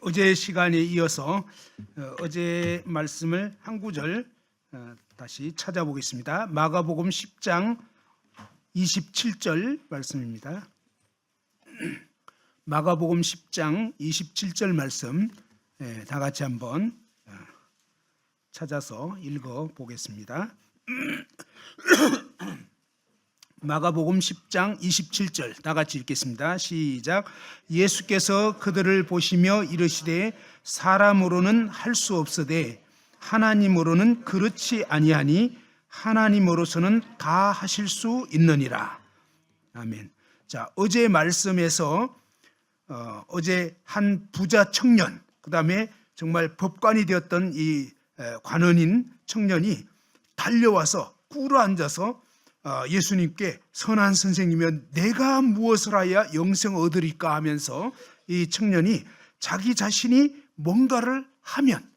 어제 시간에 이어서 어제 말씀을 한 구절 다시 찾아보겠습니다. 마가복음 10장 27절 말씀입니다. 마가복음 10장 27절 말씀 다 같이 한번 찾아서 읽어 보겠습니다. 마가복음 10장 27절 다 같이 읽겠습니다. 시작. 예수께서 그들을 보시며 이르시되 사람으로는 할 수 없으되 하나님으로는 그렇지 아니하니 하나님으로서는 다 하실 수 있느니라. 아멘. 자, 어제 말씀에서 어제 한 부자 청년, 그 다음에 정말 법관이 되었던 이 관원인 청년이 달려와서 꿇어 앉아서 예수님께 선한 선생님이여 내가 무엇을 하여 영생 얻으리까 하면서 이 청년이 자기 자신이 뭔가를 하면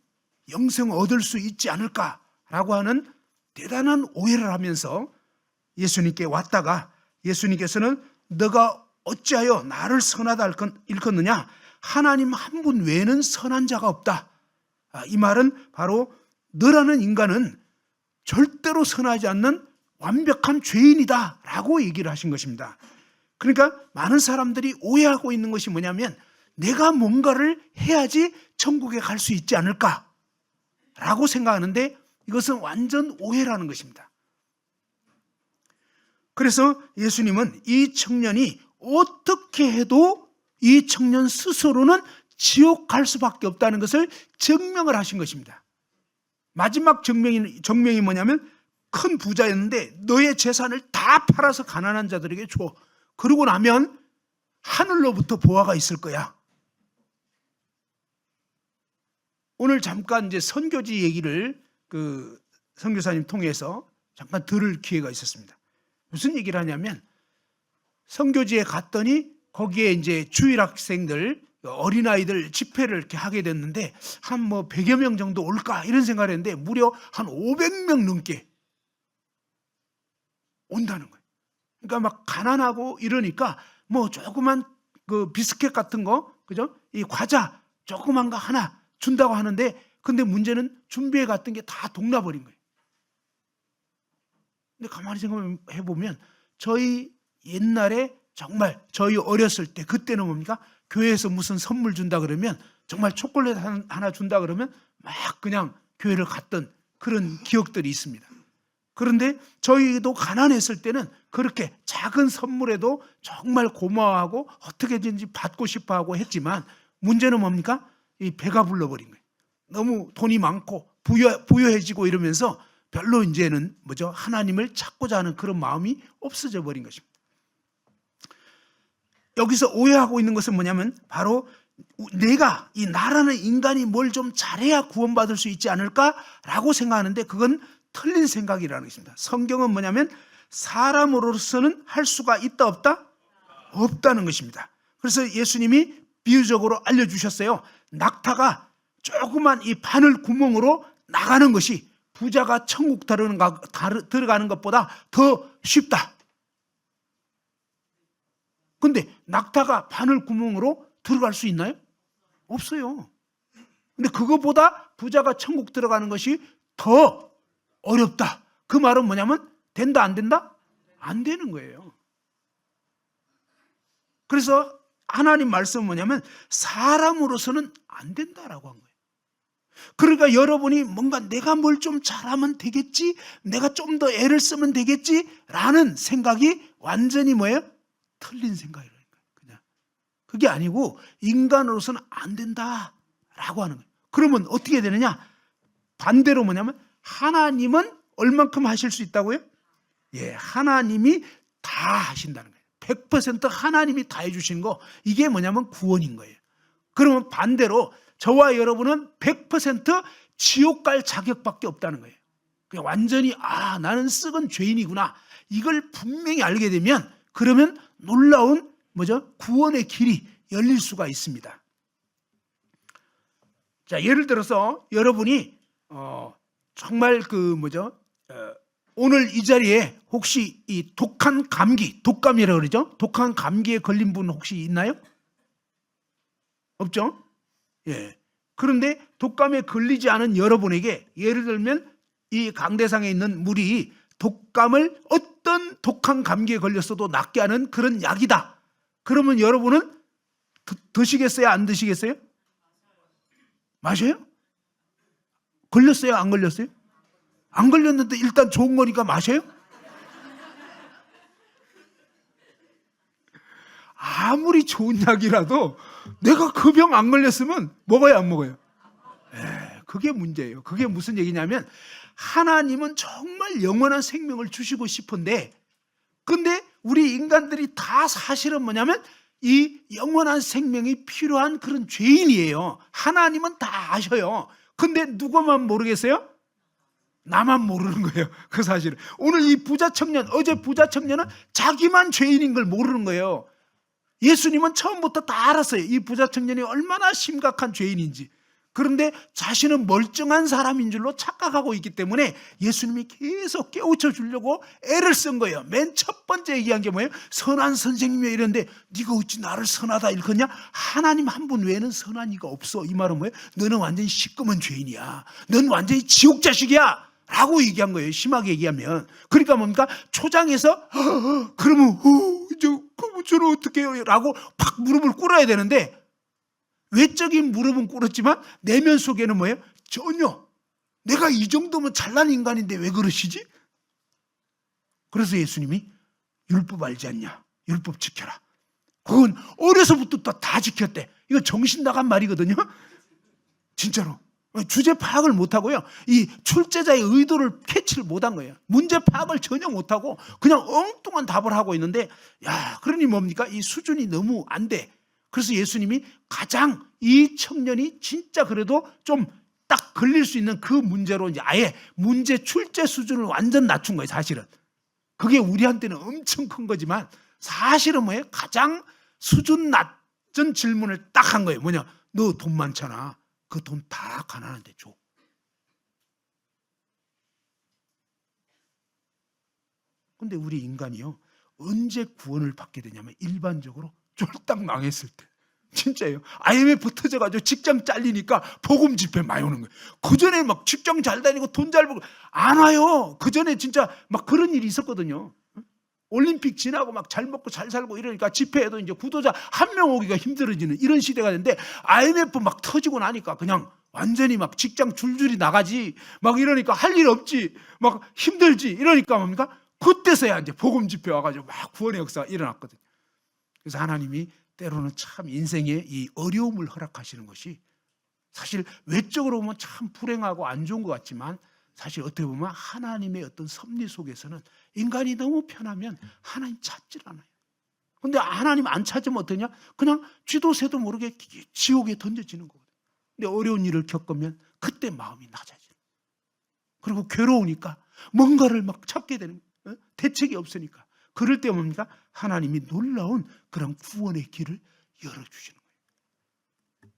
영생 얻을 수 있지 않을까라고 하는 대단한 오해를 하면서 예수님께 왔다가 예수님께서는 너가 어찌하여 나를 선하다 일컫느냐? 하나님 한 분 외에는 선한 자가 없다. 이 말은 바로 너라는 인간은 절대로 선하지 않는 완벽한 죄인이다 라고 얘기를 하신 것입니다. 그러니까 많은 사람들이 오해하고 있는 것이 뭐냐면 내가 뭔가를 해야지 천국에 갈 수 있지 않을까 라고 생각하는데 이것은 완전 오해라는 것입니다. 그래서 예수님은 이 청년이 어떻게 해도 이 청년 스스로는 지옥 갈 수밖에 없다는 것을 증명을 하신 것입니다. 마지막 증명이 뭐냐면 큰 부자였는데 너의 재산을 다 팔아서 가난한 자들에게 줘. 그러고 나면 하늘로부터 보화가 있을 거야. 오늘 잠깐 이제 선교지 얘기를 그 선교사님 통해서 잠깐 들을 기회가 있었습니다. 무슨 얘기를 하냐면 선교지에 갔더니 거기에 이제 주일 학생들 어린아이들 집회를 이렇게 하게 됐는데 한 뭐 100여 명 정도 올까 이런 생각을 했는데 무려 한 500명 넘게 온다는 거예요. 그러니까 막 가난하고 이러니까 뭐 조그만 그 비스켓 같은 거, 그죠? 이 과자 조그만 거 하나 준다고 하는데 근데 문제는 준비해 갔던 게 다 동나버린 거예요. 근데 가만히 생각해 보면 저희 옛날에 정말 저희 어렸을 때 그때는 뭡니까? 교회에서 무슨 선물 준다 그러면 정말 초콜릿 하나 준다 그러면 막 그냥 교회를 갔던 그런 기억들이 있습니다. 그런데 저희도 가난했을 때는 그렇게 작은 선물에도 정말 고마워하고 어떻게든지 받고 싶어하고 했지만 문제는 뭡니까? 이 배가 불러버린 거예요. 너무 돈이 많고 부유해지고 이러면서 별로 이제는 뭐죠? 하나님을 찾고자 하는 그런 마음이 없어져 버린 것입니다. 여기서 오해하고 있는 것은 뭐냐면 바로 내가 이 나라는 인간이 뭘 좀 잘해야 구원받을 수 있지 않을까라고 생각하는데 그건 틀린 생각이라는 것입니다. 성경은 뭐냐면 사람으로서는 할 수가 있다 없다? 없다는 것입니다. 그래서 예수님이 비유적으로 알려주셨어요. 낙타가 조그만 이 바늘 구멍으로 나가는 것이 부자가 천국 들어가는 것보다 더 쉽다. 근데 낙타가 바늘 구멍으로 들어갈 수 있나요? 없어요. 근데 그것보다 부자가 천국 들어가는 것이 더 어렵다. 그 말은 뭐냐면 된다 안 된다? 안 되는 거예요. 그래서 하나님 말씀은 뭐냐면 사람으로서는 안 된다라고 한 거예요. 그러니까 여러분이 뭔가 내가 뭘 좀 잘하면 되겠지? 내가 좀 더 애를 쓰면 되겠지? 라는 생각이 완전히 뭐예요? 틀린 생각이라는 거예요. 그냥 그게 아니고 인간으로서는 안 된다라고 하는 거예요. 그러면 어떻게 되느냐? 반대로 뭐냐면 하나님은 얼만큼 하실 수 있다고요? 예, 하나님이 다 하신다는 거예요. 100% 하나님이 다 해주신 거 이게 뭐냐면 구원인 거예요. 그러면 반대로 저와 여러분은 100% 지옥 갈 자격밖에 없다는 거예요. 그냥 완전히 나는 썩은 죄인이구나 이걸 분명히 알게 되면 그러면 놀라운 뭐죠? 구원의 길이 열릴 수가 있습니다. 자, 예를 들어서 여러분이 정말 오늘 이 자리에 혹시 이 독한 감기, 독감이라고 그러죠? 독한 감기에 걸린 분 혹시 있나요? 없죠? 예. 그런데 독감에 걸리지 않은 여러분에게 예를 들면 이 강대상에 있는 물이 독감을 어떤 독한 감기에 걸렸어도 낫게 하는 그런 약이다. 그러면 여러분은 드시겠어요? 안 드시겠어요? 마셔요? 걸렸어요? 안 걸렸어요? 안 걸렸는데 일단 좋은 거니까 마셔요? 아무리 좋은 약이라도 내가 그 병 안 걸렸으면 먹어요, 안 먹어요? 그게 문제예요. 그게 무슨 얘기냐면 하나님은 정말 영원한 생명을 주시고 싶은데 근데 우리 인간들이 다 사실은 뭐냐면 이 영원한 생명이 필요한 그런 죄인이에요. 하나님은 다 아셔요. 근데 누구만 모르겠어요? 나만 모르는 거예요. 그 사실은. 오늘 이 부자 청년, 어제 부자 청년은 자기만 죄인인 걸 모르는 거예요. 예수님은 처음부터 다 알았어요. 이 부자 청년이 얼마나 심각한 죄인인지. 그런데 자신은 멀쩡한 사람인 줄로 착각하고 있기 때문에 예수님이 계속 깨우쳐 주려고 애를 쓴 거예요. 맨 첫 번째 얘기한 게 뭐예요? 선한 선생님이야 이랬는데 네가 어찌 나를 선하다 일컫냐? 하나님 한 분 외에는 선한 이가 없어. 이 말은 뭐예요? 너는 완전히 시꺼먼 죄인이야. 너는 완전히 지옥 자식이야 라고 얘기한 거예요. 심하게 얘기하면. 그러니까 뭡니까? 초장에서 그러면 저는 어떻게 해요? 라고 팍 무릎을 꿇어야 되는데 외적인 무릎은 꿇었지만 내면 속에는 뭐예요? 전혀 내가 이 정도면 잘난 인간인데 왜 그러시지? 그래서 예수님이 율법 알지 않냐? 율법 지켜라. 그건 어려서부터 다 지켰대. 이거 정신 나간 말이거든요. 진짜로. 주제 파악을 못하고요. 이 출제자의 의도를 캐치를 못한 거예요. 문제 파악을 전혀 못하고 그냥 엉뚱한 답을 하고 있는데 야, 그러니 뭡니까? 이 수준이 너무 안 돼. 그래서 예수님이 가장 이 청년이 진짜 그래도 좀 딱 걸릴 수 있는 그 문제로 이제 아예 문제 출제 수준을 완전 낮춘 거예요, 사실은. 그게 우리한테는 엄청 큰 거지만 사실은 뭐예요? 가장 수준 낮은 질문을 딱 한 거예요. 뭐냐? 너 돈 많잖아. 그 돈 다 가난한데 줘. 근데 우리 인간이요. 언제 구원을 받게 되냐면 일반적으로 쫄딱 망했을 때. 진짜예요. IMF 터져가지고 직장 잘리니까 복음 집회 많이 오는 거예요. 그전에 막 직장 잘 다니고 돈 잘 벌고 안 와요. 그전에 진짜 막 그런 일이 있었거든요. 올림픽 지나고 막 잘 먹고 잘 살고 이러니까 집회에도 이제 구도자 한 명 오기가 힘들어지는 이런 시대가 됐는데 IMF 막 터지고 나니까 그냥 완전히 막 직장 줄줄이 나가지 막 이러니까 할 일 없지 막 힘들지 이러니까 뭡니까? 그때서야 이제 복음 집회 와가지고 막 구원의 역사가 일어났거든요. 그래서 하나님이 때로는 참 인생에 이 어려움을 허락하시는 것이 사실 외적으로 보면 참 불행하고 안 좋은 것 같지만 사실 어떻게 보면 하나님의 어떤 섭리 속에서는 인간이 너무 편하면 하나님 찾질 않아요. 근데 하나님 안 찾으면 어떠냐? 그냥 쥐도 새도 모르게 지옥에 던져지는 거거든요. 근데 어려운 일을 겪으면 그때 마음이 낮아져요. 그리고 괴로우니까 뭔가를 막 찾게 되는 거예요. 대책이 없으니까. 그럴 때 뭡니까? 하나님이 놀라운 그런 구원의 길을 열어주시는 거예요.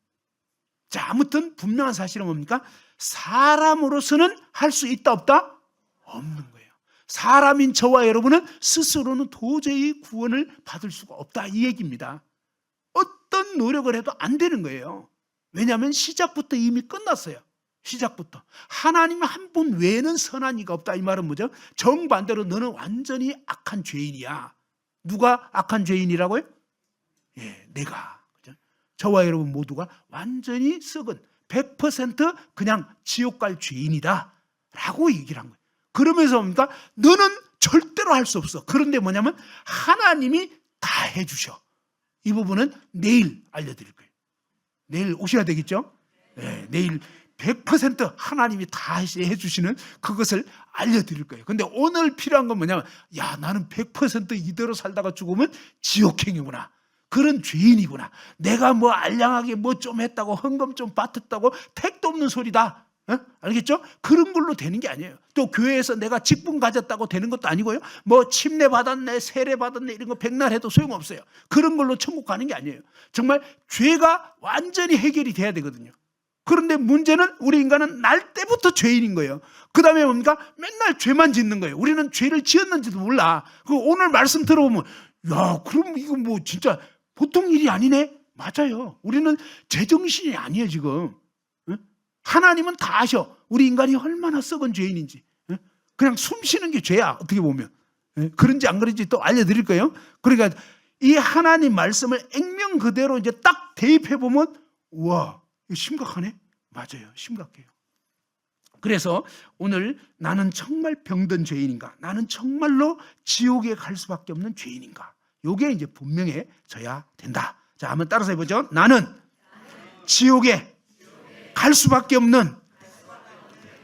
자, 아무튼 분명한 사실은 뭡니까? 사람으로서는 할 수 있다 없다? 없는 거예요. 사람인 저와 여러분은 스스로는 도저히 구원을 받을 수가 없다 이 얘기입니다. 어떤 노력을 해도 안 되는 거예요. 왜냐하면 시작부터 이미 끝났어요. 시작부터 하나님 한 분 외에는 선한 이가 없다 이 말은 뭐죠? 정반대로 너는 완전히 악한 죄인이야. 누가 악한 죄인이라고요? 예, 내가. 그죠? 저와 여러분 모두가 완전히 썩은 100% 그냥 지옥 갈 죄인이다 라고 얘기를 한 거예요. 그러면서 뭡니까? 너는 절대로 할 수 없어. 그런데 뭐냐면 하나님이 다 해주셔. 이 부분은 내일 알려드릴 거예요. 내일 오셔야 되겠죠? 네, 내일 100% 하나님이 다 해주시는 그것을 알려드릴 거예요. 근데 오늘 필요한 건 뭐냐면 야, 나는 100% 이대로 살다가 죽으면 지옥행이구나. 그런 죄인이구나. 내가 뭐 알량하게 뭐 좀 했다고 헌금 좀 받았다고 택도 없는 소리다. 알겠죠? 그런 걸로 되는 게 아니에요. 또 교회에서 내가 직분 가졌다고 되는 것도 아니고요. 뭐 침례 받았네, 세례 받았네 이런 거 백날 해도 소용없어요. 그런 걸로 천국 가는 게 아니에요. 정말 죄가 완전히 해결이 돼야 되거든요. 그런데 문제는 우리 인간은 날 때부터 죄인인 거예요. 그 다음에 뭡니까? 맨날 죄만 짓는 거예요. 우리는 죄를 지었는지도 몰라. 오늘 말씀 들어보면 야, 그럼 이거 뭐 진짜 보통 일이 아니네? 맞아요. 우리는 제정신이 아니에요 지금. 하나님은 다 아셔. 우리 인간이 얼마나 썩은 죄인인지. 그냥 숨 쉬는 게 죄야 어떻게 보면. 그런지 안 그런지 또 알려드릴 거예요. 그러니까 이 하나님 말씀을 액면 그대로 이제 딱 대입해 보면 우와 이거 심각하네. 맞아요. 심각해요. 그래서 오늘 나는 정말 병든 죄인인가? 나는 정말로 지옥에 갈 수밖에 없는 죄인인가? 요게 이제 분명해져야 된다. 자, 한번 따라서 해보죠. 나는 지옥에 갈 수밖에 없는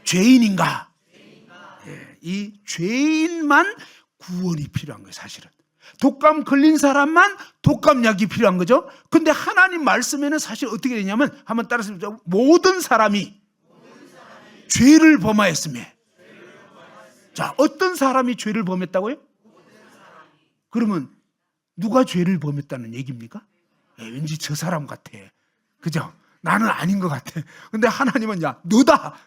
죄인인가? 이 죄인만 구원이 필요한 거예요, 사실은. 독감 걸린 사람만 독감약이 필요한 거죠. 근데 하나님 말씀에는 사실 어떻게 되냐면 한번 따라서 해보죠. 모든 사람이 죄를 범하였으며. 자, 어떤 사람이 죄를 범했다고요? 그러면 누가 죄를 범했다는 얘기입니까? 왠지 저 사람 같아. 그죠? 나는 아닌 것 같아. 근데 하나님은 야, 너다.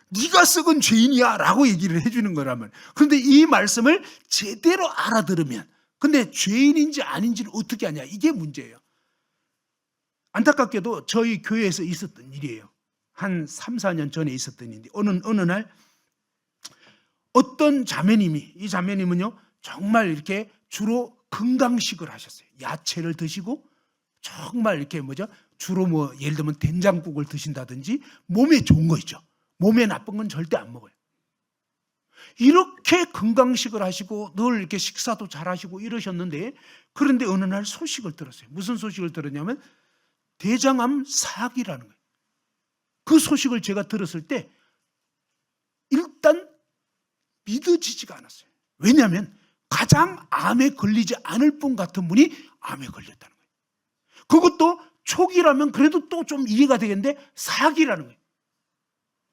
네가 썩은 죄인이야 라고 얘기를 해주는 거라면. 그런데 이 말씀을 제대로 알아들으면, 근데 죄인인지 아닌지를 어떻게 아냐, 이게 문제예요. 안타깝게도 저희 교회에서 있었던 일이에요. 한 3, 4년 전에 있었던 일인데 어느 날 어떤 자매님이, 이 자매님은요 정말 이렇게 주로 건강식을 하셨어요. 야채를 드시고 정말 이렇게 주로 예를 들면 된장국을 드신다든지 몸에 좋은 거 있죠. 몸에 나쁜 건 절대 안 먹어요. 이렇게 건강식을 하시고 늘 이렇게 식사도 잘 하시고 이러셨는데, 그런데 어느 날 소식을 들었어요. 무슨 소식을 들었냐면 대장암 사기라는 거예요. 그 소식을 제가 들었을 때 일단 믿어지지가 않았어요. 왜냐하면 가장 암에 걸리지 않을 분 같은 분이 암에 걸렸다는 거예요. 그것도 초기라면 그래도 또 좀 이해가 되겠는데 사기라는 거예요.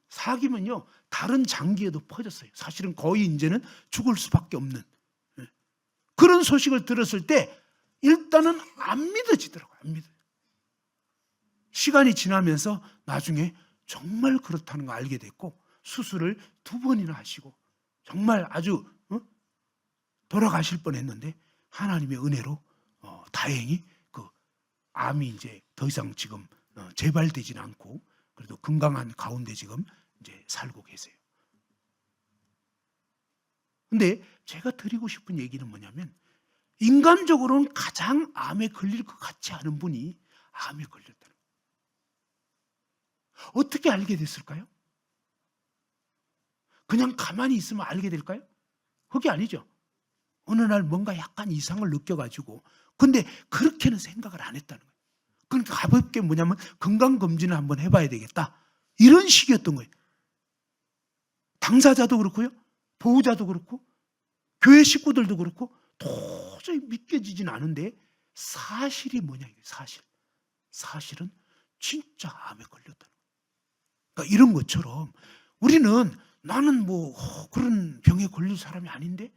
사기면요 다른 장기에도 퍼졌어요. 사실은 거의 이제는 죽을 수밖에 없는 그런 소식을 들었을 때 일단은 안 믿어지더라고요. 안 믿어요. 시간이 지나면서 나중에 정말 그렇다는 걸 알게 됐고 수술을 2번이나 하시고 정말 아주 돌아가실 뻔했는데 하나님의 은혜로 다행히 그 암이 이제 더 이상 지금 재발되지는 않고 그래도 건강한 가운데 지금 이제 살고 계세요. 근데 제가 드리고 싶은 얘기는 뭐냐면 인간적으로는 가장 암에 걸릴 것 같지 않은 분이 암에 걸렸다는 거예요. 어떻게 알게 됐을까요? 그냥 가만히 있으면 알게 될까요? 그게 아니죠. 어느 날 뭔가 약간 이상을 느껴가지고 근데 그렇게는 생각을 안 했다는 거예요. 그러니까 가볍게 뭐냐면 건강검진을 한번 해봐야 되겠다. 이런 식이었던 거예요. 당사자도 그렇고요. 보호자도 그렇고 교회 식구들도 그렇고 도저히 믿겨지진 않은데 사실이 뭐냐 이게 사실은 진짜 암에 걸렸다는 거예요. 그러니까 이런 것처럼 우리는 나는 그런 병에 걸릴 사람이 아닌데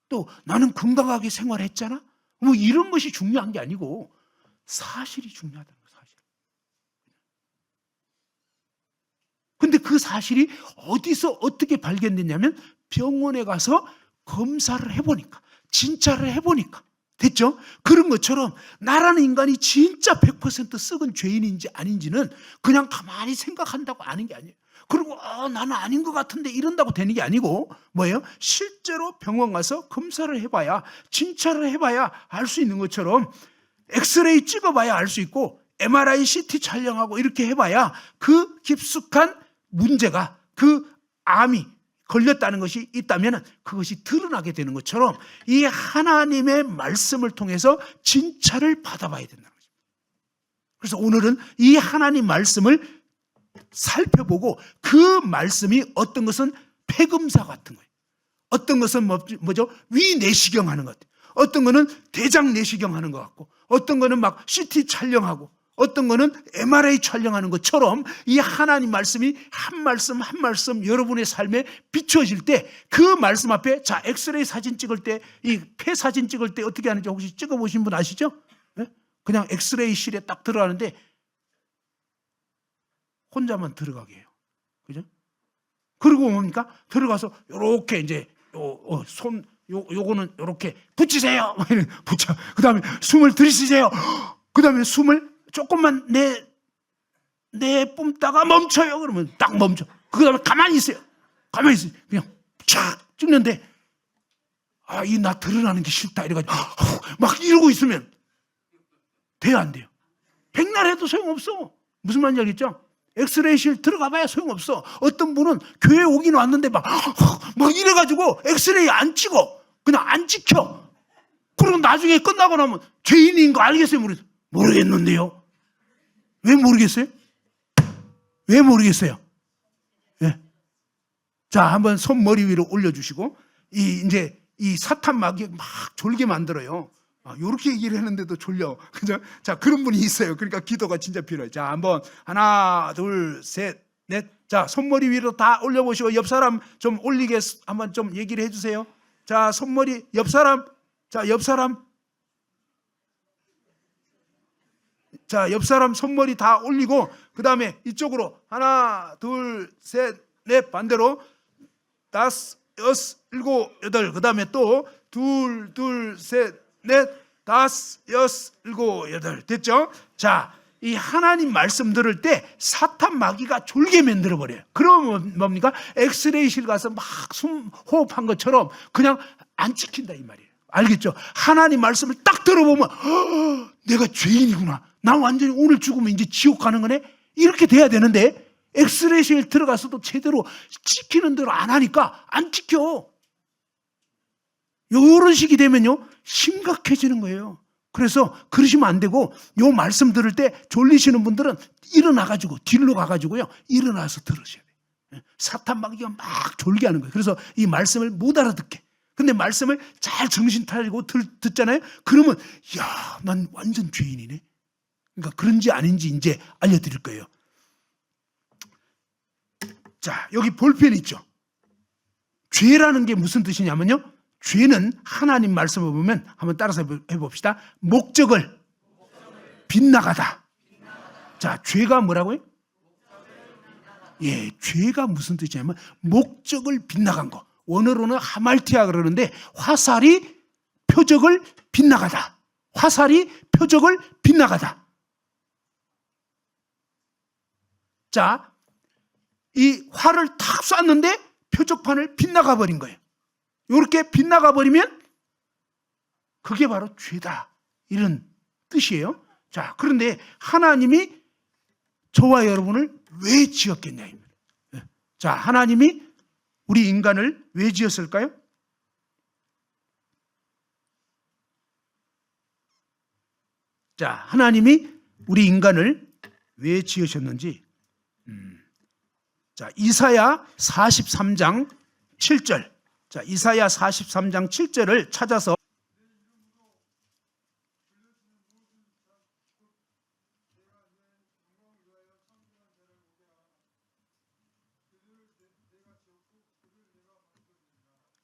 또 나는 건강하게 생활했잖아. 이런 것이 중요한 게 아니고 사실이 중요하다는 거예요. 사실. 근데 그 사실이 어디서 어떻게 발견됐냐면 병원에 가서 검사를 해보니까 진찰을 해보니까 됐죠? 그런 것처럼 나라는 인간이 진짜 100% 썩은 죄인인지 아닌지는 그냥 가만히 생각한다고 아는 게 아니에요. 그리고 나는 아닌 것 같은데 이런다고 되는 게 아니고 뭐예요? 실제로 병원 가서 검사를 해봐야 진찰을 해봐야 알 수 있는 것처럼 엑스레이 찍어봐야 알 수 있고 MRI, CT 촬영하고 이렇게 해봐야 그 깊숙한 문제가 그 암이 걸렸다는 것이 있다면 그것이 드러나게 되는 것처럼 이 하나님의 말씀을 통해서 진찰을 받아봐야 된다는 거죠. 그래서 오늘은 이 하나님 말씀을 살펴보고 그 말씀이 어떤 것은 폐검사 같은 거예요. 어떤 것은 뭐죠? 위 내시경 하는 것, 어떤 거는 대장 내시경 하는 것 같고 어떤 거는 막 CT 촬영하고 어떤 거는 MRI 촬영하는 것처럼 이 하나님 말씀이 한 말씀 한 말씀 여러분의 삶에 비추어질 때 그 말씀 앞에 자 엑스레이 사진 찍을 때 이 폐 사진 찍을 때 어떻게 하는지 혹시 찍어보신 분 아시죠? 네? 그냥 엑스레이실에 딱 들어가는데 혼자만 들어가게 해요. 그죠? 그리고 뭡니까? 들어가서 요렇게 이제 요거는 요렇게 붙이세요. 붙여. 그 다음에 숨을 들이쉬세요. 그 다음에 숨을 조금만 내뿜다가 멈춰요. 그러면 딱 멈춰. 그 다음에 가만히 있어요. 가만히 있어요. 그냥 촥 찍는데, 이 나 드러나는 게 싫다. 이래가지고 막 이러고 있으면 돼요, 안 돼요? 백날 해도 소용없어. 무슨 말인지 알겠죠? 엑스레이실 들어가 봐야 소용없어. 어떤 분은 교회 오긴 왔는데 막 이래가지고 엑스레이 안 찍어. 그냥 안 찍혀. 그리고 나중에 끝나고 나면 죄인인 거 알겠어요? 모르겠는데요. 왜 모르겠어요? 왜 모르겠어요? 예. 자, 한번 손 머리 위로 올려주시고, 이제 이 사탄 마귀 막 졸게 만들어요. 요렇게 얘기를 했는데도 졸려. 그죠? 자, 그런 분이 있어요. 그러니까 기도가 진짜 필요해요. 자, 한번 하나, 둘, 셋, 넷. 자, 손머리 위로 다 올려보시고, 옆 사람 좀 올리게 한번 좀 얘기를 해주세요. 자, 손머리, 옆 사람. 자, 옆 사람. 자, 옆 사람 손머리 다 올리고, 그 다음에 이쪽으로 하나, 둘, 셋, 넷, 반대로 다섯, 여섯, 일곱, 여덟. 그 다음에 또 둘, 셋, 넷, 다섯, 여섯, 일곱, 여덟. 됐죠? 자, 이 하나님 말씀 들을 때 사탄 마귀가 졸게 만들어 버려요. 그러면 뭡니까? 엑스레이실 가서 막 숨 호흡한 것처럼 그냥 안 찍힌다 이 말이에요. 알겠죠? 하나님 말씀을 딱 들어보면 내가 죄인이구나. 나 완전히 오늘 죽으면 이제 지옥 가는 거네. 이렇게 돼야 되는데 엑스레이실 들어가서도 제대로 찍히는 대로 안 하니까 안 찍혀. 이런 식이 되면요 심각해지는 거예요. 그래서 그러시면 안 되고, 요 말씀 들을 때 졸리시는 분들은 일어나가지고 뒤로 가가지고요 일어나서 들으셔야 돼요. 사탄 마귀가 막 졸게 하는 거예요. 그래서 이 말씀을 못 알아듣게. 근데 말씀을 잘 정신 차리고 듣잖아요. 그러면 야, 난 완전 죄인이네. 그러니까 그런지 아닌지 이제 알려드릴 거예요. 자, 여기 볼펜 있죠. 죄라는 게 무슨 뜻이냐면요, 죄는 하나님 말씀을 보면 한번 따라서 해봅시다. 목적을 빗나가다. 자, 죄가 뭐라고요? 예, 죄가 무슨 뜻이냐면 목적을 빗나간 거. 원어로는 하말티아 그러는데 화살이 표적을 빗나가다. 화살이 표적을 빗나가다. 자, 이 활을 탁 쐈는데 표적판을 빗나가 버린 거예요. 이렇게 빗나가 버리면 그게 바로 죄다, 이런 뜻이에요. 자, 그런데 하나님이 저와 여러분을 왜 지었겠냐. 자, 하나님이 우리 인간을 왜 지었을까요? 자, 하나님이 우리 인간을 왜 지으셨는지, 자, 이사야 43장 7절. 자, 이사야 43장 7절을 찾아서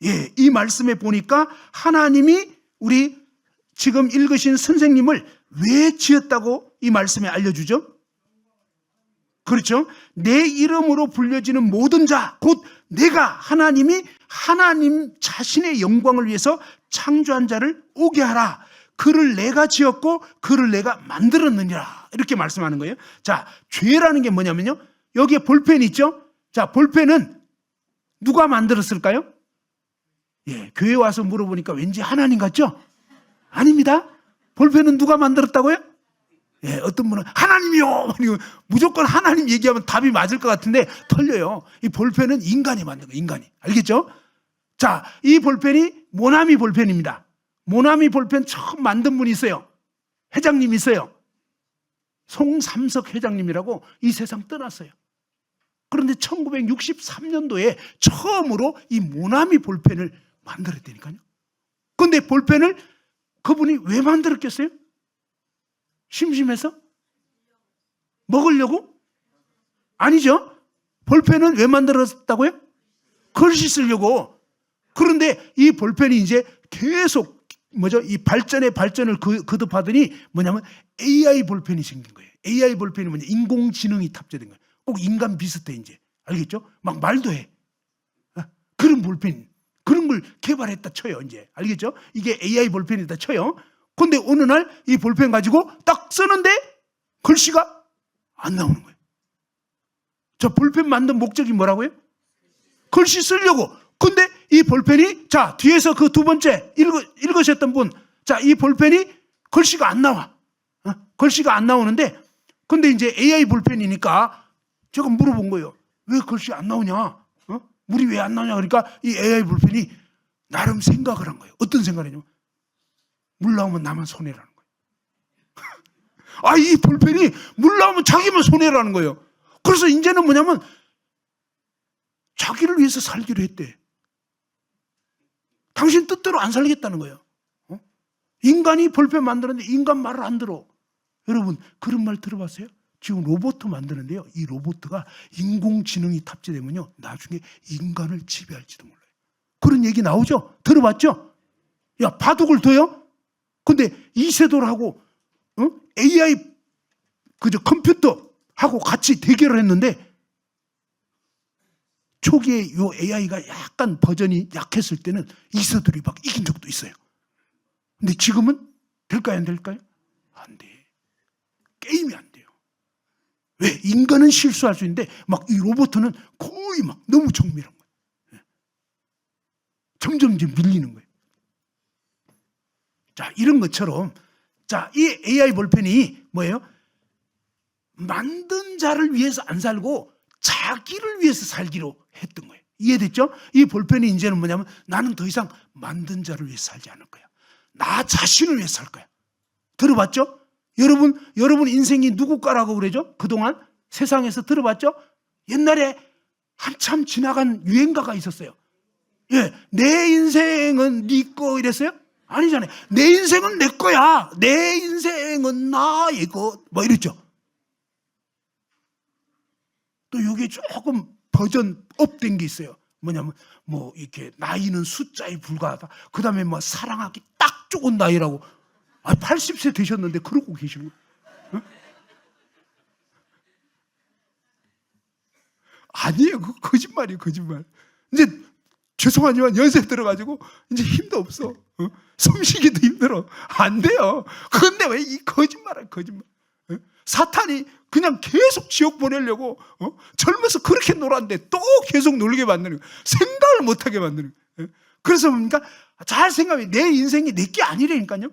예, 이 말씀에 보니까 하나님이 우리 지금 읽으신 선생님을 왜 지었다고 이 말씀에 알려주죠? 그렇죠? 내 이름으로 불려지는 모든 자, 곧 내가 하나님이 하나님 자신의 영광을 위해서 창조한 자를 오게 하라. 그를 내가 지었고 그를 내가 만들었느니라. 이렇게 말씀하는 거예요. 자, 죄라는 게 뭐냐면요, 여기에 볼펜 있죠? 자, 볼펜은 누가 만들었을까요? 예, 교회 와서 물어보니까 왠지 하나님 같죠? 아닙니다. 볼펜은 누가 만들었다고요? 예, 어떤 분은 하나님이요. 무조건 하나님 얘기하면 답이 맞을 것 같은데 틀려요. 이 볼펜은 인간이 만든 거예요. 인간이. 알겠죠? 자, 이 볼펜이 모나미 볼펜입니다. 모나미 볼펜 처음 만든 분이 있어요. 회장님이 있어요. 송삼석 회장님이라고 이 세상 떠났어요. 그런데 1963년도에 처음으로 이 모나미 볼펜을 만들었다니까요. 그런데 볼펜을 그분이 왜 만들었겠어요? 심심해서? 먹으려고? 아니죠. 볼펜은 왜 만들었다고요? 글씨 쓰려고. 그런데 이 볼펜이 이제 계속 이 발전의 발전을 거듭하더니 뭐냐면 AI 볼펜이 생긴 거예요. AI 볼펜이 뭐냐, 인공지능이 탑재된 거예요. 꼭 인간 비슷해 이제. 알겠죠? 막 말도 해. 그런 볼펜, 그런 걸 개발했다 쳐요 이제. 알겠죠? 이게 AI 볼펜이다 쳐요. 근데 어느 날 이 볼펜 가지고 딱 쓰는데 글씨가 안 나오는 거예요. 자, 볼펜 만든 목적이 뭐라고요? 글씨 쓰려고. 근데 이 볼펜이, 자, 뒤에서 그 두 번째 읽으셨던 분, 자, 이 볼펜이 글씨가 안 나와. 글씨가 안 나오는데, 근데 이제 AI 볼펜이니까 제가 물어본 거예요. 왜 글씨 안 나오냐? 물이 왜 안 나오냐? 그러니까 이 AI 볼펜이 나름 생각을 한 거예요. 어떤 생각을 했냐면, 물 나오면 나만 손해라는 거예요. 아, 이 볼펜이 물 나오면 자기만 손해라는 거예요. 그래서 이제는 뭐냐면, 자기를 위해서 살기로 했대. 당신 뜻대로 안 살겠다는 거예요. 인간이 볼펜 만드는데 인간 말을 안 들어. 여러분, 그런 말 들어봤어요? 지금 로봇 만드는데요. 이 로봇가 인공지능이 탑재되면요, 나중에 인간을 지배할지도 몰라요. 그런 얘기 나오죠? 들어봤죠? 야, 바둑을 둬요? 근데 이세돌하고 AI 컴퓨터하고 같이 대결을 했는데 초기에 이 AI가 약간 버전이 약했을 때는 이세돌이 막 이긴 적도 있어요. 근데 지금은 될까요? 안 될까요? 안 돼. 게임이 안 돼요. 왜? 인간은 실수할 수 있는데 막 이 로봇은 거의 막 너무 정밀한 거예요. 점점 이제 밀리는 거예요. 자, 이런 것처럼, 자, 이 AI 볼펜이 뭐예요? 만든 자를 위해서 안 살고 자기를 위해서 살기로 했던 거예요. 이해됐죠? 이 볼펜이 이제는 뭐냐면, 나는 더 이상 만든 자를 위해서 살지 않을 거야. 나 자신을 위해서 살 거야. 들어봤죠? 여러분 인생이 누구 거라고 그러죠? 그동안 세상에서 들어봤죠? 옛날에 한참 지나간 유행가가 있었어요. 예, 내 인생은 네 거 이랬어요? 아니잖아요. 내 인생은 내 거야. 내 인생은 나의 것. 뭐 이랬죠. 또 이게 조금 버전 업된 게 있어요. 뭐냐면 뭐 이렇게 나이는 숫자에 불과하다. 그 다음에 뭐 사랑하기 딱 좋은 나이라고. 80세 되셨는데 그러고 계시는 거예요. 아니에요. 그 거짓말이에요. 거짓말. 이제 죄송하지만 연세 들어가지고 이제 힘도 없어. 숨쉬기도 힘들어. 안 돼요. 그런데 왜 이 거짓말을 거짓말. 사탄이 그냥 계속 지옥 보내려고 젊어서 그렇게 놀았는데 또 계속 놀게 만드는 거예요. 생각을 못하게 만드는 거예요. 그래서 뭡니까? 잘 생각해. 내 인생이 내 게 아니라니까요.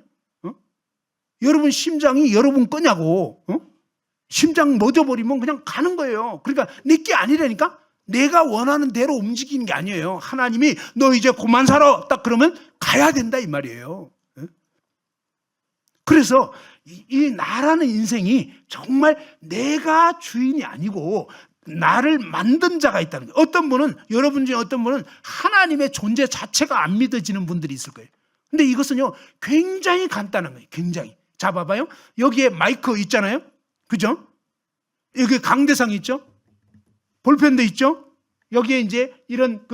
여러분 심장이 여러분 거냐고. 심장 멎어버리면 그냥 가는 거예요. 그러니까 내 게 아니라니까. 내가 원하는 대로 움직이는 게 아니에요. 하나님이 너 이제 그만 살아 딱 그러면 가야 된다 이 말이에요. 그래서 이 나라는 인생이 정말 내가 주인이 아니고 나를 만든 자가 있다는 거예요. 어떤 분은, 여러분 중에 어떤 분은 하나님의 존재 자체가 안 믿어지는 분들이 있을 거예요. 근데 이것은요 굉장히 간단한 거예요. 굉장히. 자, 봐봐요. 여기에 마이크 있잖아요. 그죠? 여기 강대상 있죠? 볼펜도 있죠? 여기에 이제 이런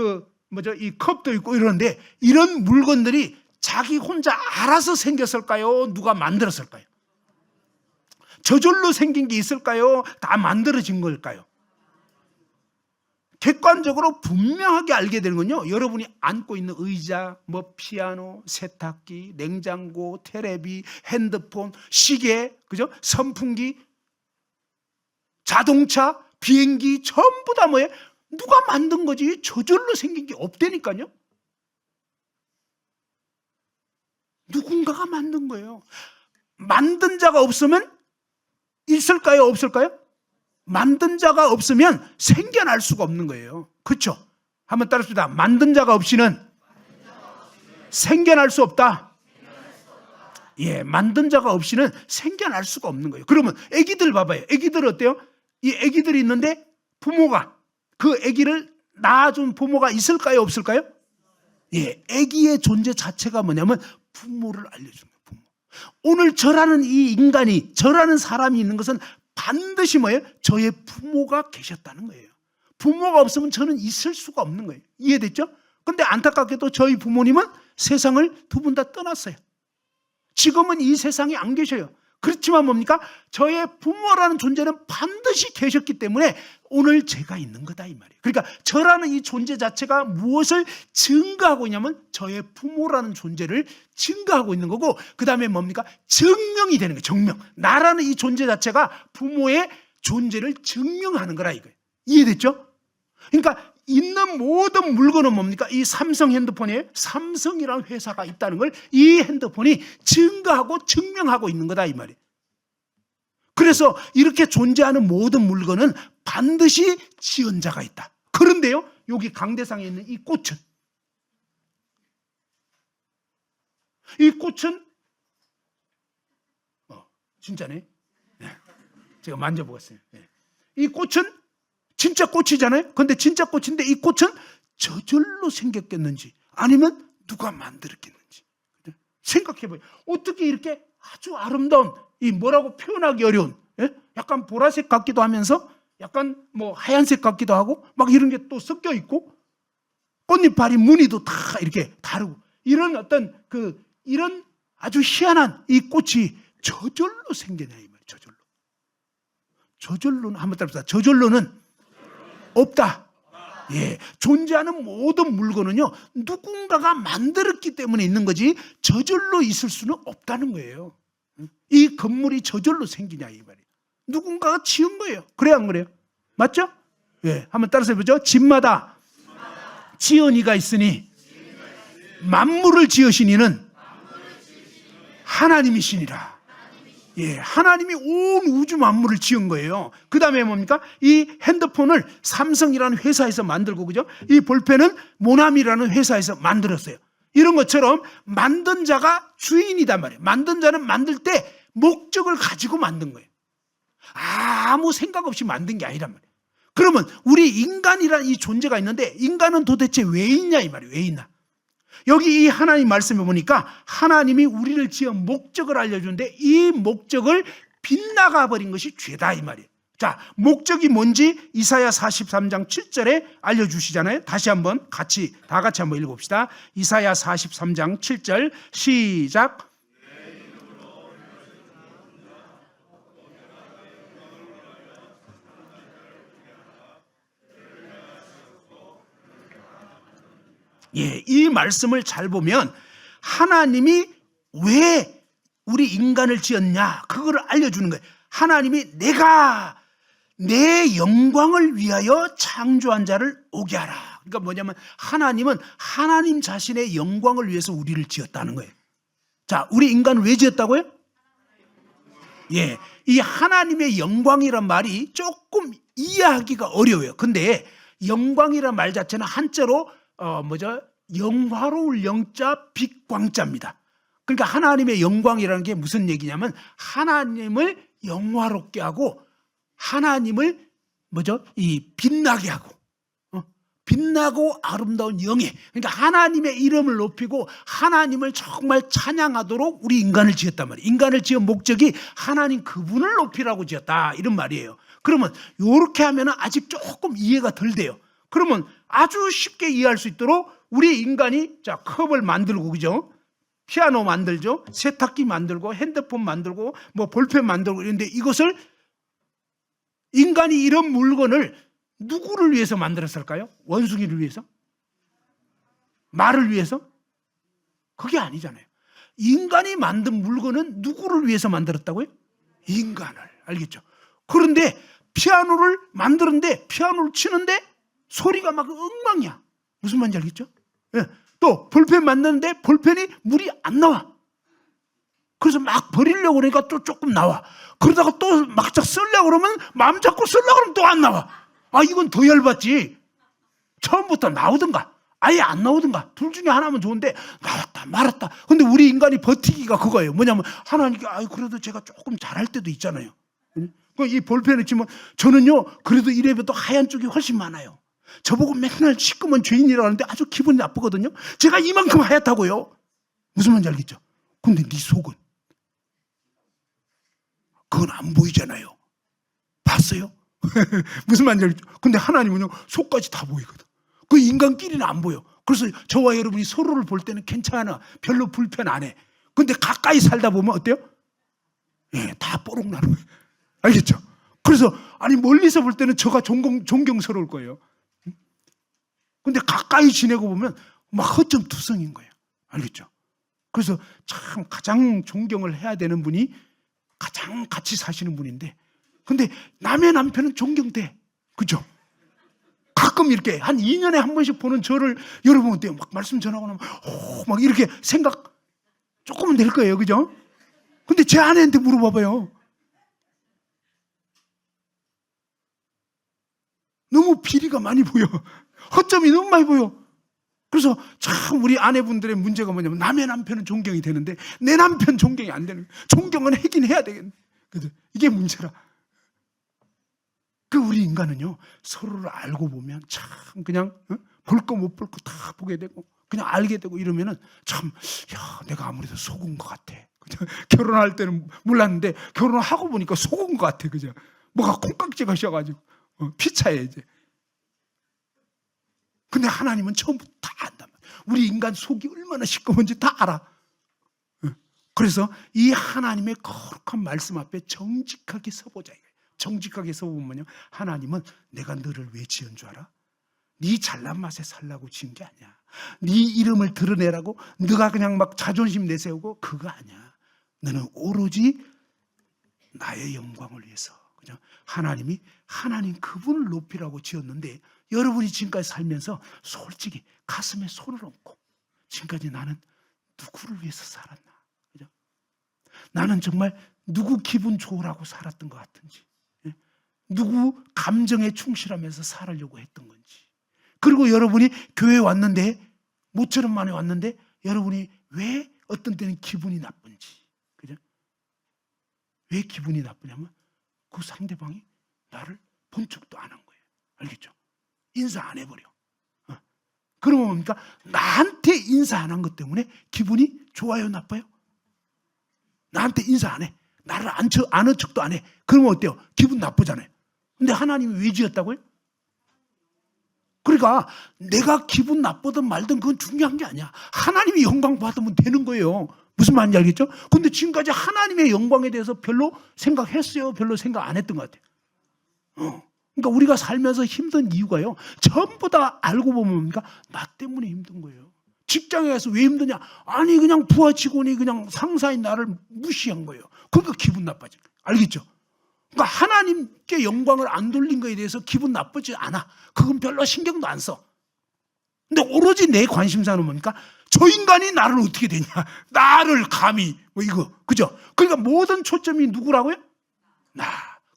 이 컵도 있고 이러는데, 이런 물건들이 자기 혼자 알아서 생겼을까요? 누가 만들었을까요? 저절로 생긴 게 있을까요? 다 만들어진 걸까요? 객관적으로 분명하게 알게 되는 건요, 여러분이 안고 있는 의자, 뭐 피아노, 세탁기, 냉장고, 테레비, 핸드폰, 시계, 그죠? 선풍기, 자동차, 비행기, 전부 다 뭐예요? 누가 만든 거지? 저절로 생긴 게 없다니까요. 누군가가 만든 거예요. 만든 자가 없으면 있을까요? 없을까요? 만든 자가 없으면 생겨날 수가 없는 거예요. 그렇죠? 한번 따라합시다. 만든 자가 없이는 생겨날 수 없다. 예, 만든 자가 없이는 생겨날 수가 없는 거예요. 그러면 애기들 봐봐요. 애기들 어때요? 이 애기들이 있는데 부모가 그 애기를 낳아준 부모가 있을까요? 없을까요? 예, 애기의 존재 자체가 뭐냐면 부모를 알려주는 거예요. 부모. 오늘 저라는 이 인간이, 저라는 사람이 있는 것은 반드시 뭐예요? 저의 부모가 계셨다는 거예요. 부모가 없으면 저는 있을 수가 없는 거예요. 이해됐죠? 근데 안타깝게도 저희 부모님은 세상을 두 분 다 떠났어요. 지금은 이 세상에 안 계셔요. 그렇지만 뭡니까? 저의 부모라는 존재는 반드시 계셨기 때문에 오늘 제가 있는 거다 이 말이에요. 그러니까 저라는 이 존재 자체가 무엇을 증거하고 있냐면 저의 부모라는 존재를 증거하고 있는 거고, 그 다음에 뭡니까? 증명이 되는 거예요. 증명. 나라는 이 존재 자체가 부모의 존재를 증명하는 거라 이거예요. 이해됐죠? 그러니까 있는 모든 물건은 뭡니까? 이 삼성 핸드폰에 삼성이라는 회사가 있다는 걸 이 핸드폰이 증거하고 증명하고 있는 거다 이 말이에요. 그래서 이렇게 존재하는 모든 물건은 반드시 지연자가 있다. 그런데요, 여기 강대상에 있는 이 꽃은, 진짜네. 네. 제가 만져보겠어요. 네. 이 꽃은 진짜 꽃이잖아요. 근데 진짜 꽃인데 이 꽃은 저절로 생겼겠는지 아니면 누가 만들었겠는지 생각해봐요. 어떻게 이렇게 아주 아름다운, 이 뭐라고 표현하기 어려운, 약간 보라색 같기도 하면서 약간 뭐 하얀색 같기도 하고 막 이런 게 또 섞여 있고 꽃잎파리 무늬도 다 이렇게 다르고 이런 어떤 이런 아주 희한한 이 꽃이 저절로 생기냐 이 말이에요. 저절로는 한번 따라합시다. 저절로는 없다. 예, 존재하는 모든 물건은요 누군가가 만들었기 때문에 있는 거지 저절로 있을 수는 없다는 거예요. 이 건물이 저절로 생기냐 이 말이에요. 누군가가 지은 거예요. 그래요 안 그래요? 맞죠? 예, 한번 따라서 해보죠. 집마다 지은 이가 있으니 만물을 지으신 이는 하나님이시니라. 예, 하나님이 온 우주 만물을 지은 거예요. 그 다음에 뭡니까? 이 핸드폰을 삼성이라는 회사에서 만들고, 그죠? 이 볼펜은 모나미라는 회사에서 만들었어요. 이런 것처럼 만든 자가 주인이단 말이에요. 만든 자는 만들 때 목적을 가지고 만든 거예요. 아무 생각 없이 만든 게 아니란 말이에요. 그러면 우리 인간이라는 이 존재가 있는데 인간은 도대체 왜 있냐 이 말이에요. 왜 있나? 여기 이 하나님 말씀에 보니까 하나님이 우리를 지은 목적을 알려주는데 이 목적을 빗나가 버린 것이 죄다 이 말이에요. 자, 목적이 뭔지 이사야 43장 7절에 알려주시잖아요. 다시 한번 다 같이 한번 읽어봅시다. 이사야 43장 7절 시작. 예, 이 말씀을 잘 보면 하나님이 왜 우리 인간을 지었냐 그거를 알려주는 거예요. 하나님이 내가 내 영광을 위하여 창조한 자를 오게 하라. 그러니까 뭐냐면 하나님은 하나님 자신의 영광을 위해서 우리를 지었다는 거예요. 자, 우리 인간을 왜 지었다고요? 예, 이 하나님의 영광이란 말이 조금 이해하기가 어려워요. 근데 영광이란 말 자체는 한자로 영화로울 영자 빛광자입니다. 그러니까 하나님의 영광이라는 게 무슨 얘기냐면 하나님을 영화롭게 하고 하나님을 빛나게 하고 빛나고 아름다운 영예. 그러니까 하나님의 이름을 높이고 하나님을 정말 찬양하도록 우리 인간을 지었단 말이에요. 인간을 지은 목적이 하나님 그분을 높이라고 지었다 이런 말이에요. 그러면 이렇게 하면 아직 조금 이해가 덜 돼요. 그러면 아주 쉽게 이해할 수 있도록 우리 인간이 자 컵을 만들고, 그죠? 피아노 만들죠. 세탁기 만들고 핸드폰 만들고 뭐 볼펜 만들고 이런데 이것을 인간이 이런 물건을 누구를 위해서 만들었을까요? 원숭이를 위해서? 말을 위해서? 그게 아니잖아요. 인간이 만든 물건은 누구를 위해서 만들었다고요? 인간을. 알겠죠? 그런데 피아노를 만드는데 피아노를 치는데 소리가 막 엉망이야. 무슨 말인지 알겠죠? 예. 또 볼펜 만드는데 볼펜이 물이 안 나와. 그래서 막 버리려고 그러니까 또 조금 나와. 그러다가 또 막상 쓰려고 그러면 마음 잡고 쓰려고 그러면 또 안 나와. 아, 이건 더 열받지. 처음부터 나오든가 아예 안 나오든가 둘 중에 하나면 좋은데 나왔다 말았다. 근데 우리 인간이 버티기가 그거예요. 뭐냐면 하나님께 그래도 제가 조금 잘할 때도 있잖아요. 이 볼펜을 치면 저는요 그래도 이래봬도 하얀 쪽이 훨씬 많아요. 저보고 맨날 시꺼먼 죄인이라고 하는데 아주 기분이 나쁘거든요. 제가 이만큼 하얗다고요. 무슨 말인지 알겠죠? 근데 네 속은 그건 안 보이잖아요. 봤어요? 무슨 말인지 알겠죠? 근데 하나님은요 속까지 다 보이거든. 그 인간끼리는 안 보여. 그래서 저와 여러분이 서로를 볼 때는 괜찮아. 별로 불편 안 해. 근데 가까이 살다 보면 어때요? 예, 다 뽀록 나는 거예요. 알겠죠? 그래서 아니 멀리서 볼 때는 저가 존경스러울 거예요. 근데 가까이 지내고 보면 막 허점투성인 거예요. 알겠죠? 그래서 참 가장 존경을 해야 되는 분이 가장 같이 사시는 분인데, 근데 남의 남편은 존경돼. 그죠? 가끔 이렇게 한 2년에 한 번씩 보는 저를 여러분 어때요? 막 말씀 전하고 나면 막 이렇게 생각 조금은 될 거예요. 그죠? 근데 제 아내한테 물어봐봐요. 너무 비리가 많이 보여. 허점이 너무 많이 보여. 그래서 참 우리 아내분들의 문제가 뭐냐면 남의 남편은 존경이 되는데 내 남편 존경이 안 되는 거예요. 존경은 하긴 해야 되겠네. 이게 문제라. 그 우리 인간은요, 서로를 알고 보면 참 그냥 볼 거 못 볼 거 다 보게 되고 그냥 알게 되고 이러면은 참, 야, 내가 아무래도 속은 것 같아. 그죠? 결혼할 때는 몰랐는데 결혼을 하고 보니까 속은 것 같아. 그죠? 뭐가 콩깍지가 씌어가지고 피차에 이제. 근데 하나님은 처음부터 다 안단 말이야. 우리 인간 속이 얼마나 시꺼먼지 다 알아. 그래서 이 하나님의 거룩한 말씀 앞에 정직하게 서보자. 정직하게 서보면요, 하나님은 내가 너를 왜 지은 줄 알아? 네 잘난 맛에 살라고 지은 게 아니야. 네 이름을 드러내라고 네가 그냥 막 자존심 내세우고 그거 아니야. 너는 오로지 나의 영광을 위해서. 그죠? 하나님이 하나님 그분을 높이라고 지었는데 여러분이 지금까지 살면서 솔직히 가슴에 손을 얹고 지금까지 나는 누구를 위해서 살았나? 그죠? 나는 정말 누구 기분 좋으라고 살았던 것 같은지, 누구 감정에 충실하면서 살으려고 했던 건지. 그리고 여러분이 교회에 왔는데 모처럼 만에 왔는데 여러분이 왜 어떤 때는 기분이 나쁜지, 그죠? 왜 기분이 나쁘냐면 그 상대방이 나를 본 척도 안 한 거예요. 알겠죠? 인사 안 해버려. 그러면 뭡니까? 나한테 인사 안 한 것 때문에 기분이 좋아요, 나빠요? 나한테 인사 안 해. 나를 아는 척도 안 해. 그러면 어때요? 기분 나쁘잖아요. 근데 하나님이 왜 지었다고요? 그러니까 내가 기분 나쁘든 말든 그건 중요한 게 아니야. 하나님이 영광 받으면 되는 거예요. 무슨 말인지 알겠죠? 근데 지금까지 하나님의 영광에 대해서 별로 생각했어요? 별로 생각 안 했던 것 같아요. 그러니까 우리가 살면서 힘든 이유가요, 전부 다 알고 보면 뭡니까? 나 때문에 힘든 거예요. 직장에 가서 왜 힘드냐? 아니 그냥 부하 직원이 그냥 상사인 나를 무시한 거예요. 그러니까 기분 나빠져. 알겠죠? 그러니까 하나님께 영광을 안 돌린 거에 대해서 기분 나쁘지 않아. 그건 별로 신경도 안 써. 근데 오로지 내 관심사는 뭡니까? 저 인간이 나를 어떻게 되냐? 나를 감히 뭐 이거, 그죠? 그러니까 모든 초점이 누구라고요? 나.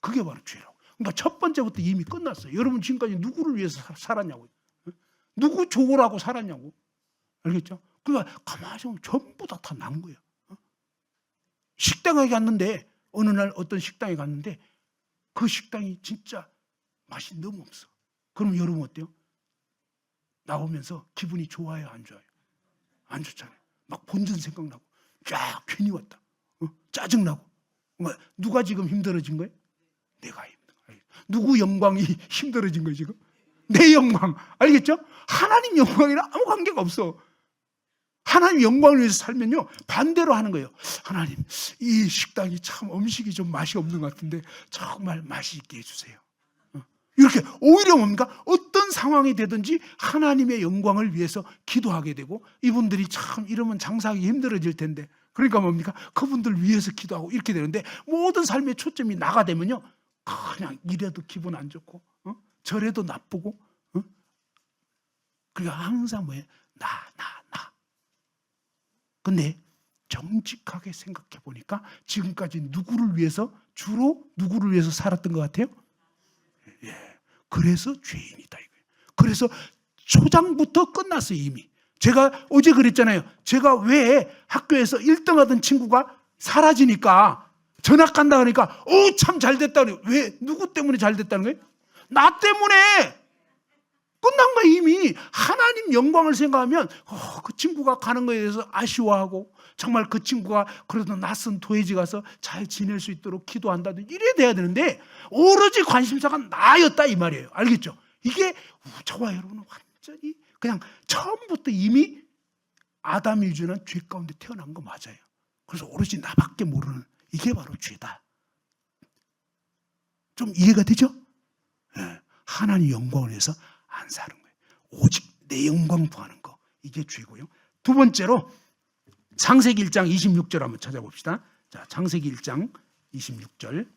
그게 바로 죄라고. 그러니까 첫 번째부터 이미 끝났어요. 여러분 지금까지 누구를 위해서 살았냐고요? 누구 좋으라고 살았냐고? 알겠죠? 그러니까 가만히 보면 전부 다 난 거예요. 식당에 갔는데 어느 날 어떤 식당에 갔는데 그 식당이 진짜 맛이 너무 없어. 그럼 여러분 어때요? 나오면서 기분이 좋아요, 안 좋아요? 안 좋잖아요. 막 본전 생각나고 쫙 괜히 왔다. 짜증나고. 누가 지금 힘들어진 거예요? 내가 힘든 거예요. 누구 영광이 힘들어진 거예요 지금? 내 영광. 알겠죠? 하나님 영광이랑 아무 관계가 없어. 하나님 영광을 위해서 살면요 반대로 하는 거예요. 하나님, 이 식당이 참 음식이 좀 맛이 없는 것 같은데 정말 맛이 있게 해주세요. 이렇게 오히려 뭡니까? 어떤 상황이 되든지 하나님의 영광을 위해서 기도하게 되고, 이분들이 참 이러면 장사하기 힘들어질 텐데 그러니까 뭡니까? 그분들 위해서 기도하고 이렇게 되는데, 모든 삶의 초점이 나가 되면요 그냥 이래도 기분 안 좋고 저래도 나쁘고, 그러니까 항상 뭐예요? 나. 근데 정직하게 생각해 보니까 지금까지 누구를 위해서, 주로 누구를 위해서 살았던 것 같아요? 예. 그래서 죄인이다 이거예요. 그래서 초장부터 끝났어요 이미. 제가 어제 그랬잖아요. 제가 왜 학교에서 1등 하던 친구가 사라지니까 전학 간다 그러니까 참 잘 됐다 그래요. 왜? 누구 때문에 잘 됐다는 거예요? 나 때문에. 끝난 거야 이미. 하나님 영광을 생각하면 그 친구가 가는 거에 대해서 아쉬워하고, 정말 그 친구가 그래도 낯선 도해지 가서 잘 지낼 수 있도록 기도한다든지 이래야 돼야 되는데 오로지 관심사가 나였다 이 말이에요. 알겠죠? 이게 저와 여러분은 완전히 그냥 처음부터 이미 아담이 주는 죄 가운데 태어난 거 맞아요. 그래서 오로지 나밖에 모르는 이게 바로 죄다. 좀 이해가 되죠? 예, 하나님 영광을 위해서 안 사는 거예요. 오직 내 영광 구하는 거. 이게 죄고요. 두 번째로 창세기 1장 26절 한번 찾아봅시다. 자, 창세기 1장 26절.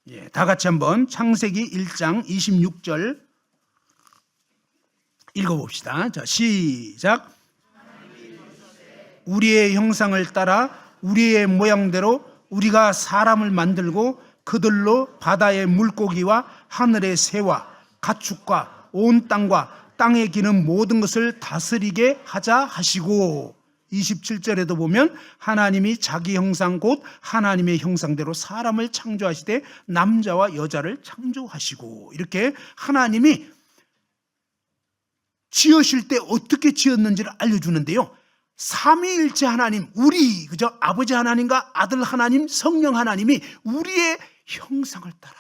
예, 다 같이 한번 창세기 1장 26절 읽어봅시다. 자, 시작. 우리의 형상을 따라 우리의 모양대로 우리가 사람을 만들고 그들로 바다의 물고기와 하늘의 새와 가축과 온 땅과 땅에 기는 모든 것을 다스리게 하자 하시고, 27절에도 보면 하나님이 자기 형상 곧 하나님의 형상대로 사람을 창조하시되 남자와 여자를 창조하시고, 이렇게 하나님이 지으실 때 어떻게 지었는지를 알려주는데요. 삼위일체 하나님, 우리 그저 아버지 하나님과 아들 하나님, 성령 하나님이 우리의 형상을 따라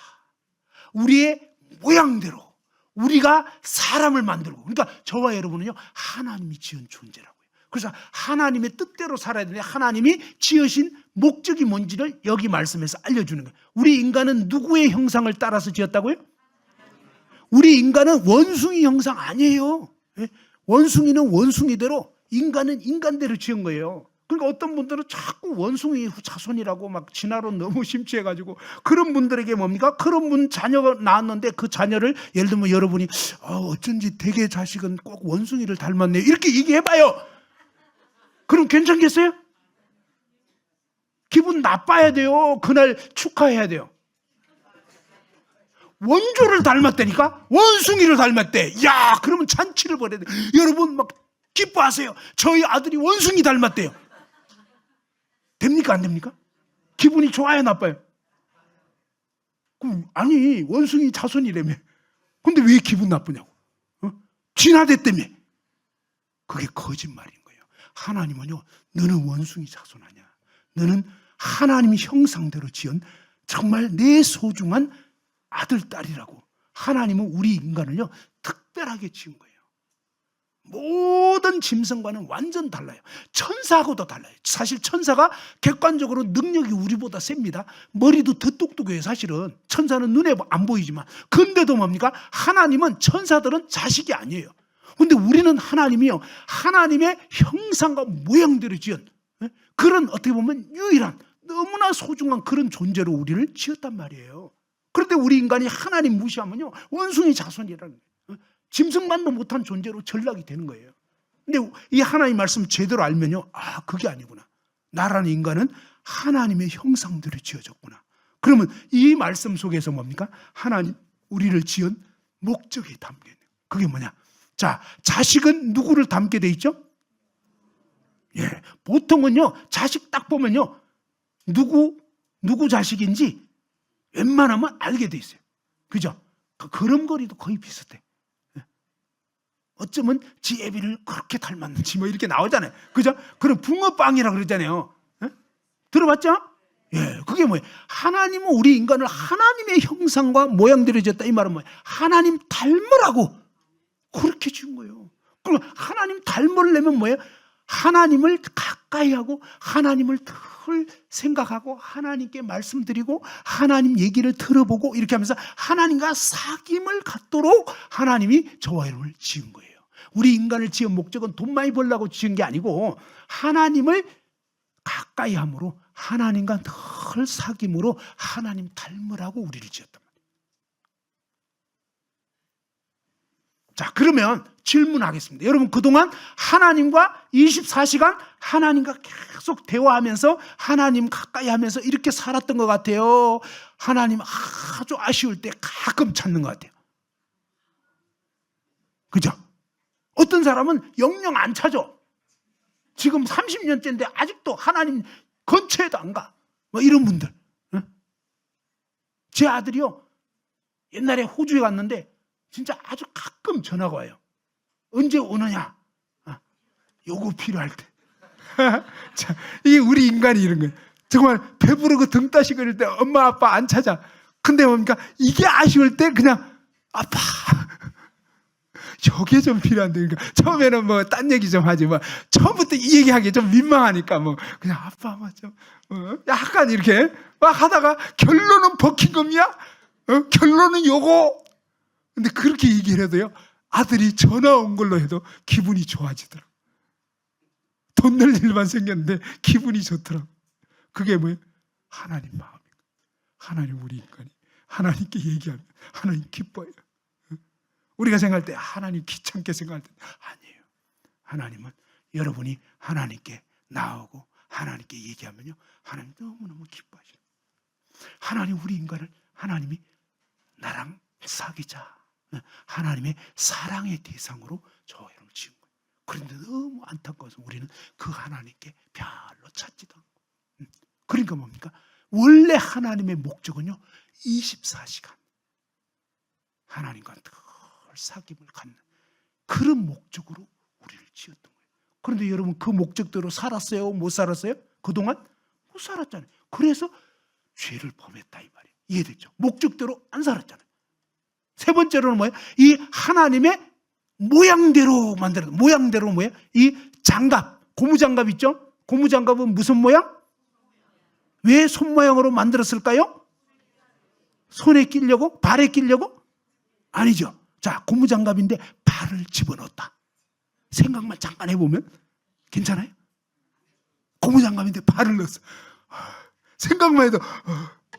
우리의 모양대로 우리가 사람을 만들고, 그러니까 저와 여러분은요 하나님이 지은 존재라고요. 그래서 하나님의 뜻대로 살아야 되는데 하나님이 지으신 목적이 뭔지를 여기 말씀에서 알려주는 거예요. 우리 인간은 누구의 형상을 따라서 지었다고요? 우리 인간은 원숭이 형상 아니에요. 원숭이는 원숭이대로, 인간은 인간대로 지은 거예요. 그러니까 어떤 분들은 자꾸 원숭이 자손이라고 막 진화론 너무 심취해가지고, 그런 분들에게 뭡니까? 그런 분 자녀가 낳았는데 그 자녀를 예를 들면 여러분이 어쩐지 되게 자식은 꼭 원숭이를 닮았네요, 이렇게 얘기해봐요. 그럼 괜찮겠어요? 기분 나빠야 돼요? 그날 축하해야 돼요? 원조를 닮았다니까? 원숭이를 닮았대. 야, 그러면 잔치를 벌여야 돼. 여러분 막 기뻐하세요. 저희 아들이 원숭이 닮았대요. 됩니까? 안 됩니까? 기분이 좋아요? 나빠요? 그럼 아니, 원숭이 자손이라며. 근데 왜 기분 나쁘냐고? 진화됐다며. 그게 거짓말인 거예요. 하나님은요, 너는 원숭이 자손 아니야. 너는 하나님이 형상대로 지은 정말 내 소중한 아들, 딸이라고. 하나님은 우리 인간을요 특별하게 지은 거예요. 모든 짐승과는 완전 달라요. 천사하고도 달라요. 사실 천사가 객관적으로 능력이 우리보다 셉니다. 머리도 더 똑똑해요. 사실은 천사는 눈에 안 보이지만, 근데도 뭡니까? 하나님은, 천사들은 자식이 아니에요. 근데 우리는 하나님이요, 하나님의 형상과 모양대로 지은 그런, 어떻게 보면 유일한, 너무나 소중한 그런 존재로 우리를 지었단 말이에요. 그런데 우리 인간이 하나님 무시하면요 원숭이 자손이라는 거예요. 짐승만도 못한 존재로 전락이 되는 거예요. 근데 이 하나님 말씀 제대로 알면요, 아, 그게 아니구나. 나라는 인간은 하나님의 형상대로 지어졌구나. 그러면 이 말씀 속에서 뭡니까? 하나님 우리를 지은 목적이 담겨 있는, 그게 뭐냐? 자, 자식은 누구를 닮게 돼 있죠? 예, 보통은요 자식 딱 보면요 누구 자식인지 웬만하면 알게 돼 있어요. 그죠? 그 걸음걸이도 거의 비슷해. 어쩌면 지 애비를 그렇게 닮았는지 뭐 이렇게 나오잖아요. 그죠? 그럼 붕어빵이라고 그러잖아요. 들어봤죠? 예, 그게 뭐예요? 하나님은 우리 인간을 하나님의 형상과 모양대로 지었다. 이 말은 뭐예요? 하나님 닮으라고 그렇게 지은 거예요. 그럼 하나님 닮으려면 뭐예요? 하나님을 가까이 하고 하나님을 늘 생각하고 하나님께 말씀드리고 하나님 얘기를 들어보고 이렇게 하면서 하나님과 사귐을 갖도록 하나님이 저와 여러분을 지은 거예요. 우리 인간을 지은 목적은 돈 많이 벌려고 지은 게 아니고 하나님을 가까이 함으로, 하나님과 늘 사귐으로 하나님 닮으라고 우리를 지었단 말이에요. 자, 그러면 질문하겠습니다. 여러분, 그동안 하나님과 24시간 하나님과 계속 대화하면서 하나님 가까이 하면서 이렇게 살았던 것 같아요? 하나님 아주 아쉬울 때 가끔 찾는 것 같아요. 그죠? 어떤 사람은 영영 안 찾아. 지금 30년째인데 아직도 하나님 근처에도 안 가. 뭐 이런 분들. 제 아들이요, 옛날에 호주에 갔는데 진짜 아주 가끔 전화가 와요. 언제 오느냐? 요거 필요할 때. 자, 이게 우리 인간이 이런 거예요. 정말 배부르고 등 따시거릴 때 엄마 아빠 안 찾아. 근데 뭡니까? 이게 아쉬울 때 그냥 아파. 저게 좀 필요한데, 그러니까 처음에는 뭐 딴 얘기 좀 하지, 뭐 처음부터 이 얘기하기 좀 민망하니까 뭐 그냥 아빠 뭐 좀 약간 이렇게 막 하다가 결론은 버킹엄이야. 결론은 요거. 근데 그렇게 얘기를 해도요, 아들이 전화 온 걸로 해도 기분이 좋아지더라고. 돈 낼 일만 생겼는데 기분이 좋더라고. 그게 뭐예요? 하나님 마음이에요. 하나님 우리 인간이 하나님께 얘기하면 하나님 기뻐요. 우리가 생각할 때 하나님 귀찮게 생각할 때 아니에요. 하나님은 여러분이 하나님께 나오고 하나님께 얘기하면요, 하나님 너무너무 기뻐하셔요. 하나님 우리 인간을 하나님이 나랑 사귀자, 하나님의 사랑의 대상으로 저와 여러분을 지은 거예요. 그런데 너무 안타까워서 우리는 그 하나님께 별로 찾지도 않고. 그러니까 뭡니까? 원래 하나님의 목적은요, 24시간 하나님과 늘 사귐을 갖는 그런 목적으로 우리를 지었던 거예요. 그런데 여러분 그 목적대로 살았어요? 못 살았어요? 그동안 못 살았잖아요. 그래서 죄를 범했다 이 말이에요. 이해됐죠? 목적대로 안 살았잖아요. 세 번째로는 뭐예요? 이 하나님의 모양대로 만들었다. 모양대로 뭐예요? 이 장갑, 고무장갑 있죠? 고무장갑은 무슨 모양? 왜 손 모양으로 만들었을까요? 손에 끼려고? 발에 끼려고? 아니죠. 자, 고무장갑인데 발을 집어넣었다. 생각만 잠깐 해보면 괜찮아요? 고무장갑인데 발을 넣었어. 생각만 해도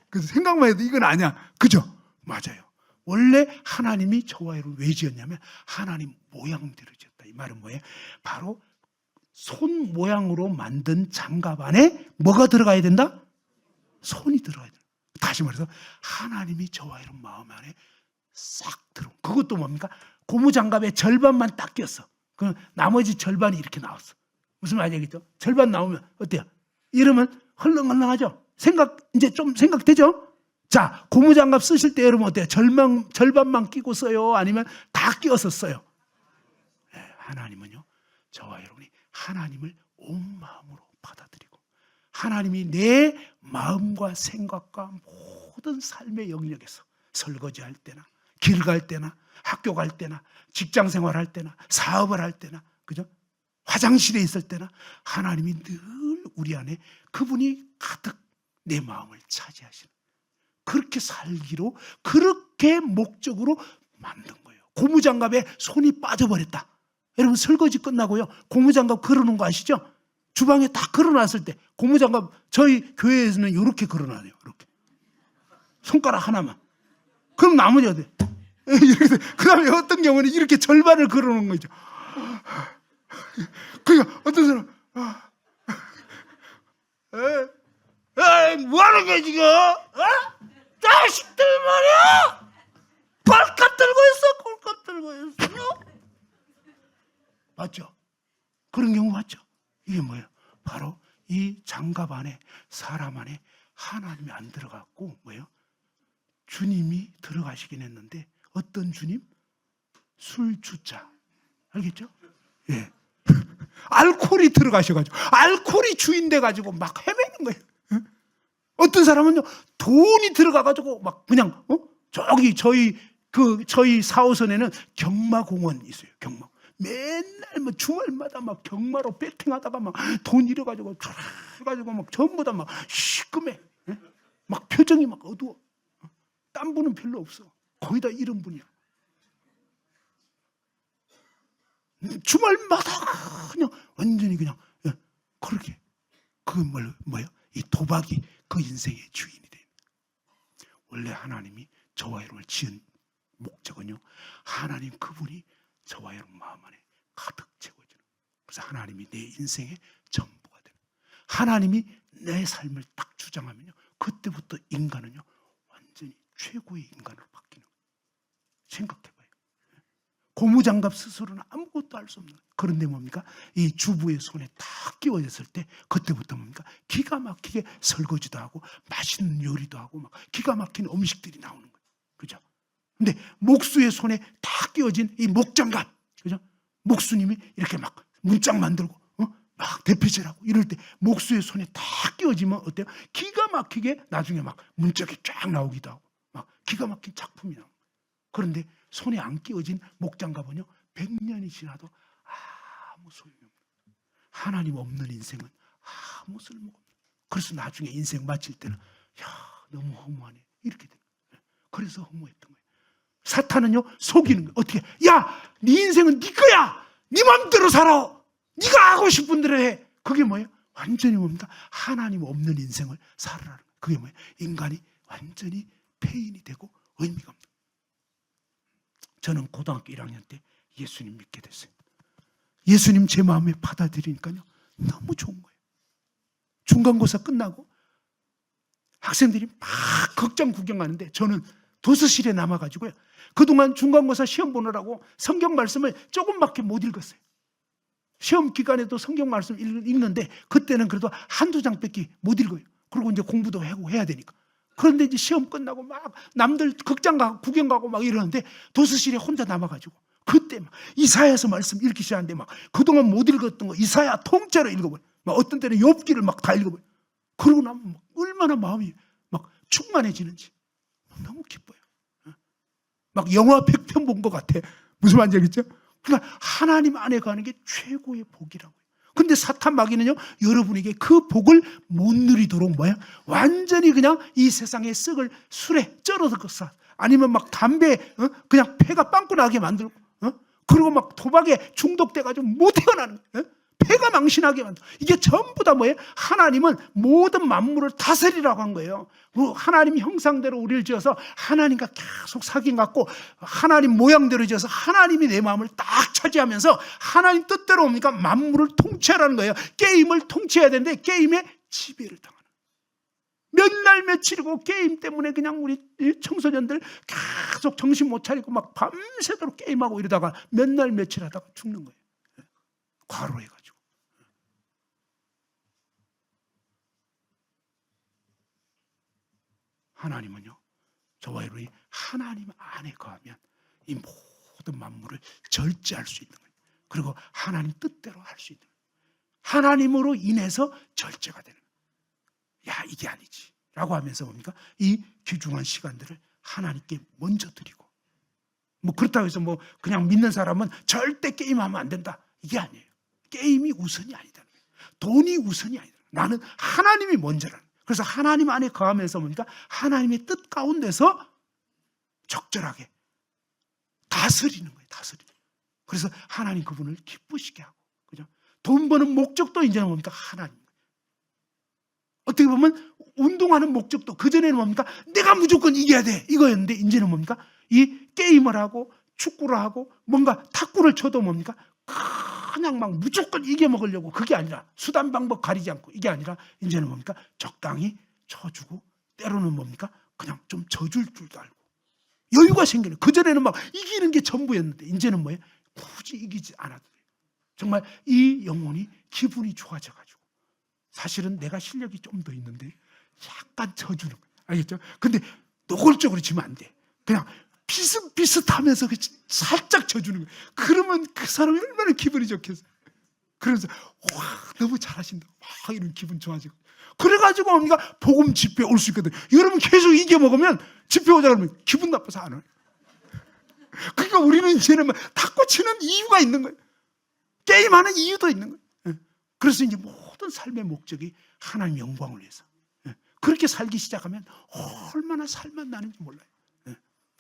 그래서 생각만 해도 이건 아니야. 그죠? 맞아요. 원래 하나님이 저와 여러분 왜 지었냐면 하나님 모양대로 지었다. 이 말은 뭐예요? 바로 손 모양으로 만든 장갑 안에 뭐가 들어가야 된다? 손이 들어가야 된다. 다시 말해서 하나님이 저와 여러분 마음 안에 싹 들어. 그것도 뭡니까? 고무장갑의 절반만 딱 꼈어. 그럼 나머지 절반이 이렇게 나왔어. 무슨 말인지 알겠죠? 절반 나오면 어때요? 이러면 헐렁헐렁하죠? 이제 좀 생각되죠? 자, 고무장갑 쓰실 때 여러분 어때요? 절반만 끼고 써요? 아니면 다 끼워서 써요? 네, 하나님은요, 저와 여러분이 하나님을 온 마음으로 받아들이고 하나님이 내 마음과 생각과 모든 삶의 영역에서 설거지할 때나 길 갈 때나 학교 갈 때나 직장 생활할 때나 사업을 할 때나 그죠? 화장실에 있을 때나 하나님이 늘 우리 안에 그분이 가득 내 마음을 차지하시는 그렇게 살기로 그렇게 목적으로 만든 거예요. 고무장갑에 손이 빠져버렸다. 여러분 설거지 끝나고요, 고무장갑 걸어놓은 거 아시죠? 주방에 다 걸어놨을 때 고무장갑 저희 교회에서는 이렇게 걸어놔요. 이렇게 손가락 하나만. 그럼 나머지 어디? 그 다음에 어떤 경우는 이렇게 절반을 걸어놓은 거죠. 그러니까 어떤 사람 뭐 하는 거야 지금? 자식들 말이야, 꼴값 들고 있어. 꼴값 들고 있어. 맞죠? 그런 경우 맞죠? 이게 뭐예요? 바로 이 장갑 안에, 사람 안에 하나님이 안 들어갔고 뭐예요? 주님이 들어가시긴 했는데 어떤 주님? 술주자. 알겠죠? 예. 알코올이 들어가셔가지고 알코올이 주인 돼가지고 막 헤매는 거예요. 어떤 사람은요, 돈이 들어가가지고 막 그냥 저기 저희 4호선에는 경마공원 있어요. 경마. 맨날 뭐 주말마다 막 경마로 배팅하다가 막 돈 잃어가지고 쫄아가지고 막 전부 다 막 시꺼매. 막 표정이 막 어두워. 딴 분은 별로 없어. 거의 다 이런 분이야. 주말마다 그냥 완전히 그냥 그렇게 그 뭐예요? 이 도박이 그 인생의 주인이 돼. 원래 하나님이 저와 여러분을 지은 목적은요, 하나님 그분이 저와 여러분 마음 안에 가득 채워지는. 그래서 하나님이 내 인생의 전부가 되는. 하나님이 내 삶을 딱 주장하면요, 그때부터 인간은요 완전히 최고의 인간으로 바뀌는 거예요. 생각해봐요. 고무장갑 스스로는 아무것도 할 수 없는 거예요. 그런데 뭡니까? 이 주부의 손에 딱 끼워졌을 때 그때부터 뭡니까? 기가 막히게 설거지도 하고 맛있는 요리도 하고 막 기가 막힌 음식들이 나오는 거예요. 그죠? 근데 목수의 손에 딱 끼워진 이 목장갑, 그죠? 목수님이 이렇게 막 문짝 만들고 막 대표질하고 이럴 때 목수의 손에 딱 끼워지면 어때요? 기가 막히게 나중에 막 문짝이 쫙 나오기도 하고 막 기가 막힌 작품이 나옵니다. 그런데 손에 안 끼워진 목장갑은요, 100년이 지나도 아무 소용이 없는, 하나님 없는 인생은 아무 쓸모가 없는. 그래서 나중에 인생 마칠 때는 너무 허무하네 이렇게 돼요. 그래서 허무했던 거예요. 사탄은요 속이는 거예요. 어떻게? 네 인생은 네 거야. 네 마음대로 살아. 네가 하고 싶은 대로 해. 그게 뭐예요? 완전히 뭡니까? 하나님 없는 인생을 살아라는 거예요. 그게 뭐예요? 인간이 완전히 폐인이 되고 의미가 없는. 저는 고등학교 1학년 때 예수님 믿게 됐어요. 예수님 제 마음에 받아들이니까요 너무 좋은 거예요. 중간고사 끝나고 학생들이 막 극장 구경 가는데 저는 도서실에 남아가지고요 그동안 중간고사 시험 보느라고 성경 말씀을 조금밖에 못 읽었어요. 시험 기간에도 성경 말씀 읽는데 그때는 그래도 한두 장밖에 못 읽어요. 그리고 이제 공부도 하고 해야 되니까. 그런데 이제 시험 끝나고 막 남들 극장 가고 구경 가고 막 이러는데 도서실에 혼자 남아가지고 그때 막 이사야서 말씀 읽기 시작하는데 막 그동안 못 읽었던 거 이사야 통째로 읽어버려. 막 어떤 때는 욥기를 막 다 읽어버려. 그러고 나면 막 얼마나 마음이 막 충만해지는지 너무 기뻐요. 막 영화 100편 본 것 같아. 무슨 말인지 알겠죠? 그러니까 하나님 안에 가는 게 최고의 복이라고요. 근데 사탄 마귀는요 여러분에게 그 복을 못 누리도록 뭐야? 완전히 그냥 이 세상의 썩을 술에 쩔어들었어. 아니면 막 담배 그냥 폐가 빵꾸 나게 만들고 그리고 막 도박에 중독돼가지고 못 태어나는 거예요. 폐가 망신하게 만들고 이게 전부 다 뭐예요? 하나님은 모든 만물을 다스리라고 한 거예요. 하나님 형상대로 우리를 지어서 하나님과 계속 사귐 갖고 하나님 모양대로 지어서 하나님이 내 마음을 딱 차지하면서 하나님 뜻대로 옵니까? 만물을 통치하라는 거예요. 게임을 통치해야 되는데 게임에 지배를 당하는 몇 날 며칠이고 게임 때문에 그냥 우리 청소년들 계속 정신 못 차리고 막 밤새도록 게임하고 이러다가 몇 날 며칠 하다가 죽는 거예요. 과로해가지고. 하나님은요 저와 여러분이 하나님 안에 거하면 이 모든 만물을 절제할 수 있는 거예요. 그리고 하나님 뜻대로 할 수 있는 거예요. 하나님으로 인해서 절제가 되는 거예요. 이게 아니지 라고 하면서 뭡니까? 이 귀중한 시간들을 하나님께 먼저 드리고 뭐 그렇다고 해서 뭐 그냥 믿는 사람은 절대 게임하면 안 된다 이게 아니에요. 게임이 우선이 아니다. 돈이 우선이 아니다. 나는 하나님이 먼저라는. 그래서 하나님 안에 거하면서 뭡니까? 하나님의 뜻 가운데서 적절하게 다스리는 거예요. 다스리는. 그래서 하나님 그분을 기쁘시게 하고, 그죠? 돈 버는 목적도 이제는 뭡니까? 하나님. 어떻게 보면 운동하는 목적도 그전에는 뭡니까? 내가 무조건 이겨야 돼 이거였는데 이제는 뭡니까? 이 게임을 하고 축구를 하고 뭔가 탁구를 쳐도 뭡니까? 그냥 막 무조건 이겨먹으려고 그게 아니라 수단 방법 가리지 않고 이게 아니라 이제는 뭡니까? 적당히 쳐주고 때로는 뭡니까? 그냥 좀 져줄 줄도 알고 여유가 생기는. 그전에는 막 이기는 게 전부였는데 이제는 뭐예요? 굳이 이기지 않아도 돼요. 정말 이 영혼이 기분이 좋아져가지고 사실은 내가 실력이 좀 더 있는데 약간 져주는 거예요. 알겠죠? 근데 노골적으로 지면 안 돼. 그냥 비슷비슷하면서 살짝 져주는 거예요. 그러면 그 사람이 얼마나 기분이 좋겠어요. 그래서 와 너무 잘하신다. 막 이런 기분 좋아지고. 그래가지고 우리가 복음 집회 올 수 있거든. 여러분 계속 이겨먹으면 집회 오자 그러면 기분 나빠서 안 와요. 그러니까 우리는 이제는 탁구 치는 이유가 있는 거예요. 게임하는 이유도 있는 거예요. 그래서 이제 모든 삶의 목적이 하나님 영광을 위해서. 그렇게 살기 시작하면 얼마나 살맛 나는지 몰라요.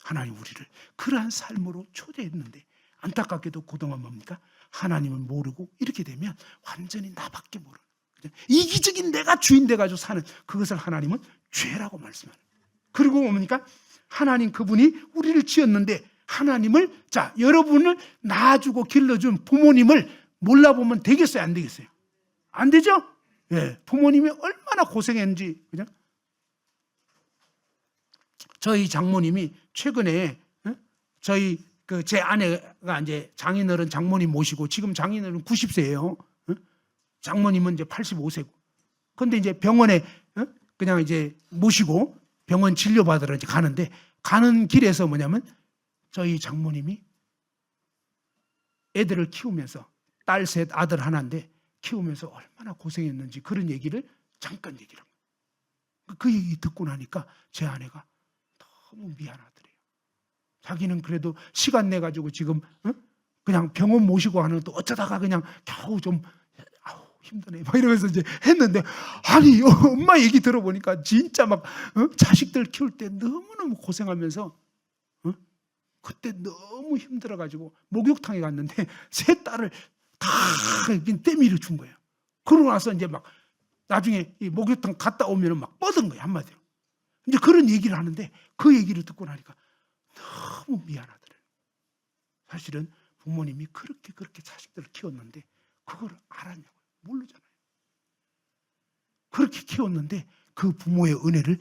하나님 우리를 그러한 삶으로 초대했는데 안타깝게도 그동안 뭡니까? 하나님을 모르고 이렇게 되면 완전히 나밖에 모르는 이기적인 내가 주인 돼가지고 사는 그것을 하나님은 죄라고 말씀하는. 그리고 뭡니까? 하나님 그분이 우리를 지었는데 하나님을 자 여러분을 낳아주고 길러준 부모님을 몰라보면 되겠어요? 안 되겠어요? 안 되죠? 예, 부모님이 얼마나 고생했는지 그죠? 저희 장모님이 최근에 저희 제 아내가 이제 장인어른 장모님 모시고 지금 장인어른 90세예요. 장모님은 이제 85세고. 근데 이제 병원에 그냥 이제 모시고 병원 진료받으러 이제 가는데 가는 길에서 뭐냐면 저희 장모님이 애들을 키우면서 딸 셋 아들 하나인데 키우면서 얼마나 고생했는지 그런 얘기를 잠깐 얘기를 합니다. 그 얘기 듣고 나니까 제 아내가 너무 미안하더래요. 자기는 그래도 시간 내 가지고 지금 그냥 병원 모시고 하는 또 어쩌다가 그냥 겨우 좀 힘드네 막 이러면서 이제 했는데, 아니 엄마 얘기 들어보니까 진짜 막 자식들 키울 때 너무너무 고생하면서 그때 너무 힘들어가지고 목욕탕에 갔는데 세 딸을 다 떼밀어 준 거예요. 그러고 나서 이제 막 나중에 이 목욕탕 갔다 오면 막 뻗은 거예요, 한마디로. 이제 그런 얘기를 하는데 그 얘기를 듣고 나니까 너무 미안하더래요. 사실은 부모님이 그렇게 자식들을 키웠는데 그걸 알았냐고요. 모르잖아요. 그렇게 키웠는데 그 부모의 은혜를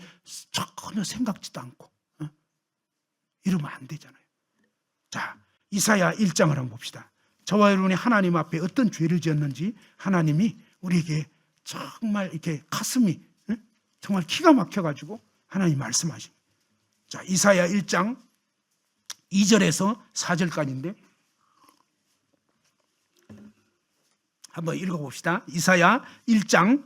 전혀 생각지도 않고 이러면 안 되잖아요. 자, 이사야 1장을 한번 봅시다. 저와 여러분이 하나님 앞에 어떤 죄를 지었는지 하나님이 우리에게 정말 이렇게 가슴이 정말 기가 막혀가지고 하나님 말씀하십니다. 자, 이사야 1장 2절에서 4절까지인데 한번 읽어봅시다. 이사야 1장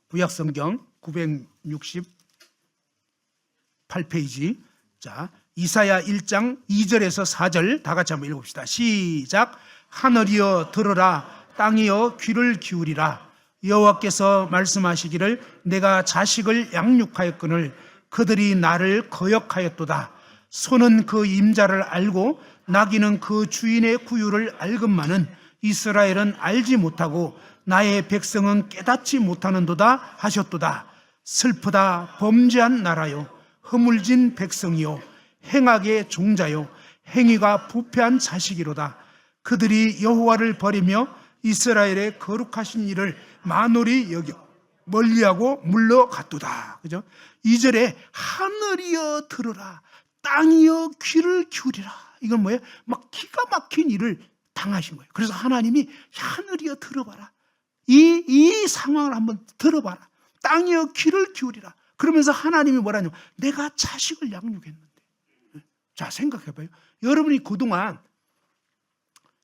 구약성경 968페이지. 자, 이사야 1장 2절에서 4절 다 같이 한번 읽어봅시다. 시작. 하늘이여 들으라, 땅이여 귀를 기울이라. 여호와께서 말씀하시기를 내가 자식을 양육하였거늘 그들이 나를 거역하였도다. 소는 그 임자를 알고 나귀는 그 주인의 구유를 알건만은 이스라엘은 알지 못하고 나의 백성은 깨닫지 못하는도다 하셨도다. 슬프다 범죄한 나라요, 허물진 백성이요, 행악의 종자요, 행위가 부패한 자식이로다. 그들이 여호와를 버리며 이스라엘의 거룩하신 일을 만홀히 여겨 멀리하고 물러갔도다. 그죠? 2절에 하늘이여 들으라, 땅이여 귀를 기울이라. 이건 뭐예요? 막 기가 막힌 일을 당하신 거예요. 그래서 하나님이 하늘이여 들어봐라. 이 상황을 한번 들어봐라. 땅이여 귀를 기울이라. 그러면서 하나님이 뭐라냐면 내가 자식을 양육했는데. 자, 생각해봐요. 여러분이 그동안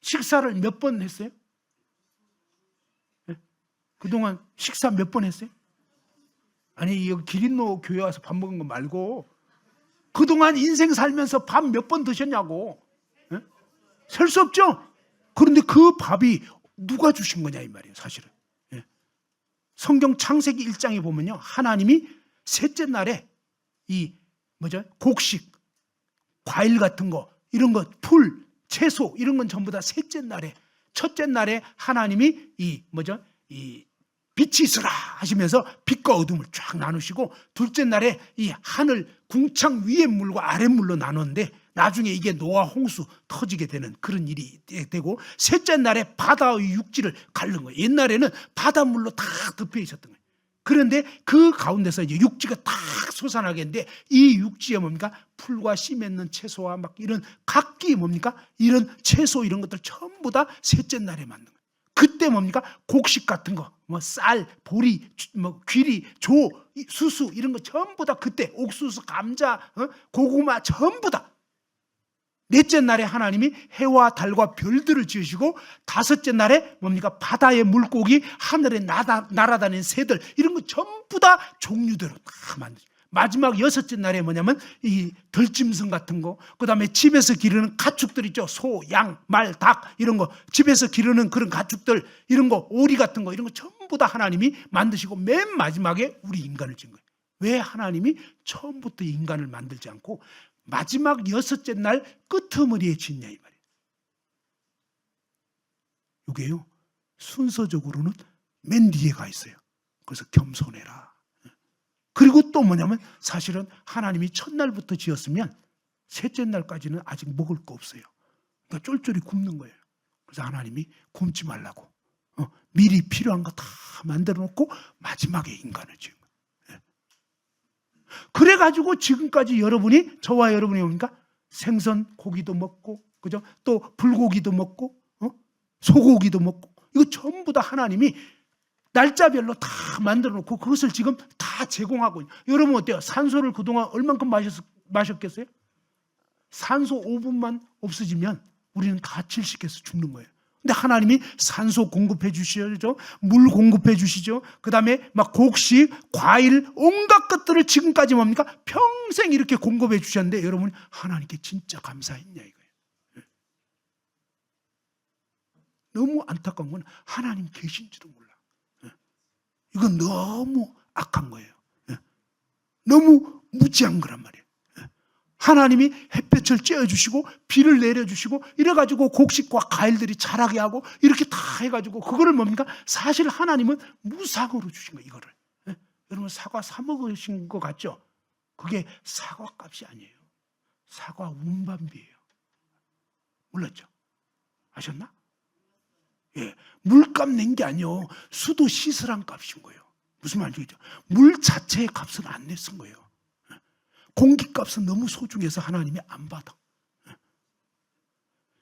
식사를 몇 번 했어요? 그동안 식사 몇 번 했어요? 아니, 여기 기린노 교회 와서 밥 먹은 거 말고 그동안 인생 살면서 밥 몇 번 드셨냐고. 셀 수 없죠? 그런데 그 밥이 누가 주신 거냐 이 말이에요, 사실은. 성경 창세기 1장에 보면요, 하나님이 셋째 날에 이 곡식, 과일 같은 거, 이런 거, 풀, 채소 이런 건 전부 다 셋째 날에, 첫째 날에 하나님이 이 빛이 있으라 하시면서 빛과 어둠을 쫙 나누시고, 둘째 날에 이 하늘 궁창 위의 물과 아랫 물로 나눴는데 나중에 이게 노아 홍수 터지게 되는 그런 일이 되고, 셋째 날에 바다의 육지를 가른 거예요. 옛날에는 바닷물로 다 덮여 있었던 거예요. 그런데 그 가운데서 이제 육지가 딱 솟아나게 했는데 이 육지에 뭡니까? 풀과 씨 맺는 채소와 막 이런 각기 뭡니까? 이런 채소 이런 것들 전부 다 셋째 날에 만든 거예요. 그때 뭡니까? 곡식 같은 거, 쌀, 보리, 귀리, 조, 수수 이런 거 전부 다 그때 옥수수, 감자, 고구마 전부 다. 넷째 날에 하나님이 해와 달과 별들을 지으시고, 다섯째 날에 뭡니까? 바다의 물고기, 하늘에 날아다니는 새들 이런 거 전부 다 종류대로 다 만드시고, 마지막 여섯째 날에 뭐냐면 이 들짐승 같은 거, 그 다음에 집에서 기르는 가축들 있죠. 소, 양, 말, 닭 이런 거, 집에서 기르는 그런 가축들 이런 거, 오리 같은 거 이런 거 전부 다 하나님이 만드시고 맨 마지막에 우리 인간을 지은 거예요. 왜 하나님이 처음부터 인간을 만들지 않고 마지막 여섯째 날 끄트머리에 짓냐 이 말이에요. 이게요, 순서적으로는 맨 뒤에 가 있어요. 그래서 겸손해라. 그리고 또 뭐냐면 사실은 하나님이 첫날부터 지었으면 셋째 날까지는 아직 먹을 거 없어요. 그러니까 쫄쫄이 굶는 거예요. 그래서 하나님이 굶지 말라고 미리 필요한 거 다 만들어 놓고 마지막에 인간을 지은 거예요. 그래가지고 지금까지 저와 여러분이 뭡니까? 생선, 고기도 먹고, 그죠? 또 불고기도 먹고, 소고기도 먹고, 이거 전부 다 하나님이 날짜별로 다 만들어 놓고 그것을 지금 다 제공하고 있는. 여러분 어때요? 산소를 그동안 얼만큼 마셨겠어요? 산소 5분만 없어지면 우리는 다 질식해서 죽는 거예요. 근데 하나님이 산소 공급해 주시죠, 물 공급해 주시죠, 그 다음에 막 곡식, 과일, 온갖 것들을 지금까지 뭡니까? 평생 이렇게 공급해 주셨는데 여러분 하나님께 진짜 감사했냐 이거예요. 너무 안타까운 건 하나님 계신지도 몰라. 이건 너무 악한 거예요. 너무 무지한 거란 말이에요. 하나님이 햇볕을 쬐어주시고 비를 내려주시고 이래가지고 곡식과 과일들이 자라게 하고 이렇게 다 해가지고 그거를 뭡니까? 사실 하나님은 무상으로 주신 거예요. 이거를. 여러분 사과 사 먹으신 것 같죠? 그게 사과값이 아니에요. 사과 운반비예요. 몰랐죠? 아셨나? 예, 물값 낸 게 아니요. 수도 시설한 값인 거예요. 무슨 말인지 알죠? 물 자체의 값은 안 냈은 거예요. 공기값은 너무 소중해서 하나님이 안 받아.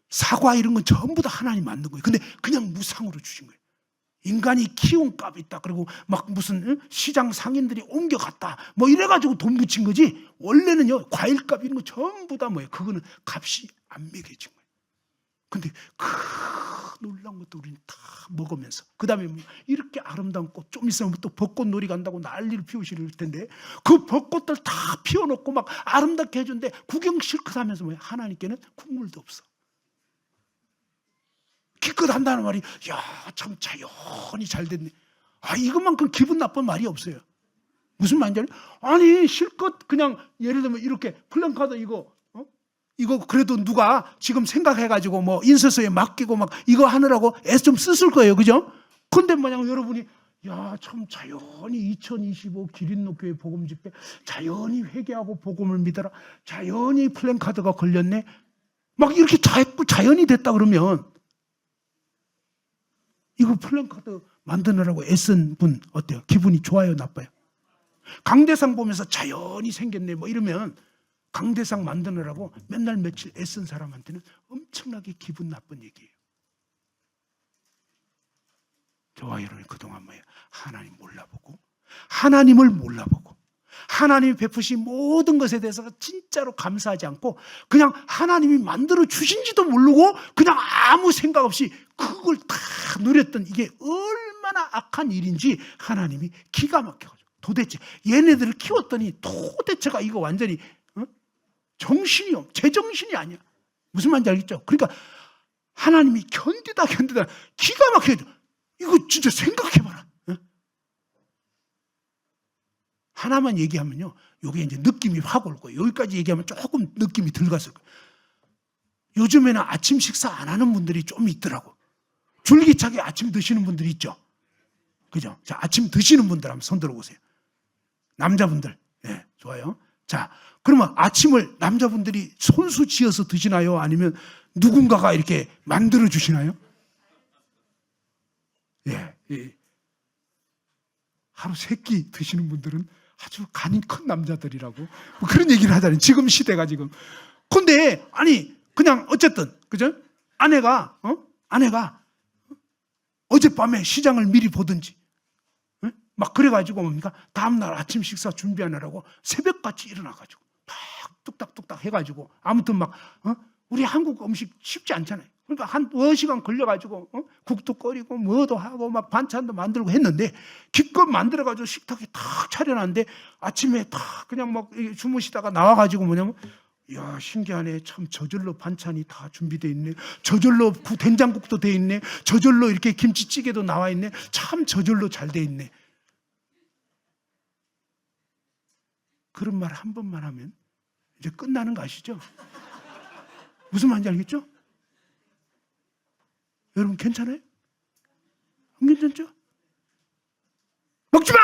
사과 이런 건 전부 다 하나님 만든 거예요. 근데 그냥 무상으로 주신 거예요. 인간이 키운 값이 있다. 그리고 막 무슨 시장 상인들이 옮겨갔다. 뭐 이래가지고 돈 붙인 거지. 원래는요, 과일값 이런 거 전부 다 뭐예요? 그거는 값이 안 매겨진 거예요. 근데 그 놀라운 것도 우리는 다 먹으면서 그 다음에 뭐 이렇게 아름다운 꽃 좀 있으면 또 벚꽃놀이 간다고 난리를 피우실 텐데 그 벚꽃들 다 피워놓고 막 아름답게 해준데 구경 실컷 하면서 뭐예요? 하나님께는 국물도 없어. 기껏 한다는 말이 야 참 자연히 잘 됐네. 아 이것만큼 기분 나쁜 말이 없어요. 무슨 말인지 알아요? 아니 실컷 그냥 예를 들면 이렇게 플랜카드 이거 그래도 누가 지금 생각해가지고 뭐 인쇄소에 맡기고 막 이거 하느라고 애써 좀 쓰실 거예요. 그죠? 근데 만약 여러분이 야 참 자연히 2025 기린노교회 복음집회 자연히 회개하고 복음을 믿어라. 자연히 플랜카드가 걸렸네. 막 이렇게 자연히 됐다 그러면 이거 플랜카드 만드느라고 애쓴 분 어때요? 기분이 좋아요? 나빠요? 강대상 보면서 자연히 생겼네 뭐 이러면 강대상 만드느라고 맨날 며칠 애쓴 사람한테는 엄청나게 기분 나쁜 얘기예요. 저와 여러분이 그동안 뭐예요? 하나님 몰라보고 하나님을 몰라보고 하나님이 베푸신 모든 것에 대해서 진짜로 감사하지 않고 그냥 하나님이 만들어 주신지도 모르고 그냥 아무 생각 없이 그걸 다 누렸던 이게 얼마나 악한 일인지 하나님이 기가 막혀가지고 도대체 얘네들을 키웠더니 도대체가 이거 완전히 정신이요. 제정신이 아니야. 무슨 말인지 알겠죠? 그러니까 하나님이 견디다 기가 막혀져. 이거 진짜 생각해봐라. 하나만 얘기하면요. 요게 이제 느낌이 확 올 거예요. 여기까지 얘기하면 조금 느낌이 덜 갔을 거예요. 요즘에는 아침 식사 안 하는 분들이 좀 있더라고. 줄기차게 아침 드시는 분들이 있죠. 그죠? 자, 아침 드시는 분들 한번 손 들어보세요. 남자분들. 예, 좋아요. 자, 그러면 아침을 남자분들이 손수 지어서 드시나요? 아니면 누군가가 이렇게 만들어 주시나요? 예, 예. 하루 3끼 드시는 분들은 아주 간이 큰 남자들이라고 뭐 그런 얘기를 하잖아요. 지금 시대가 지금. 근데 아니 그냥 어쨌든 그죠? 아내가 어젯밤에 시장을 미리 보든지 막 그래가지고 뭡니까? 다음날 아침 식사 준비하느라고 새벽같이 일어나가지고 막 뚝딱뚝딱 해가지고 아무튼 막 우리 한국 음식 쉽지 않잖아요. 그러니까 한 2시간 걸려가지고 국도 끓이고 뭐도 하고 막 반찬도 만들고 했는데 기껏 만들어가지고 식탁에 탁 차려놨는데 아침에 탁 그냥 막 주무시다가 나와가지고 뭐냐면 야 신기하네. 참 저절로 반찬이 다 준비되어 있네. 저절로 된장국도 되어 있네. 저절로 이렇게 김치찌개도 나와 있네. 참 저절로 잘 되어 있네. 그런 말 한 번만 하면 이제 끝나는 거 아시죠? 무슨 말인지 알겠죠? 여러분 괜찮아요? 안 괜찮죠? 먹지 마!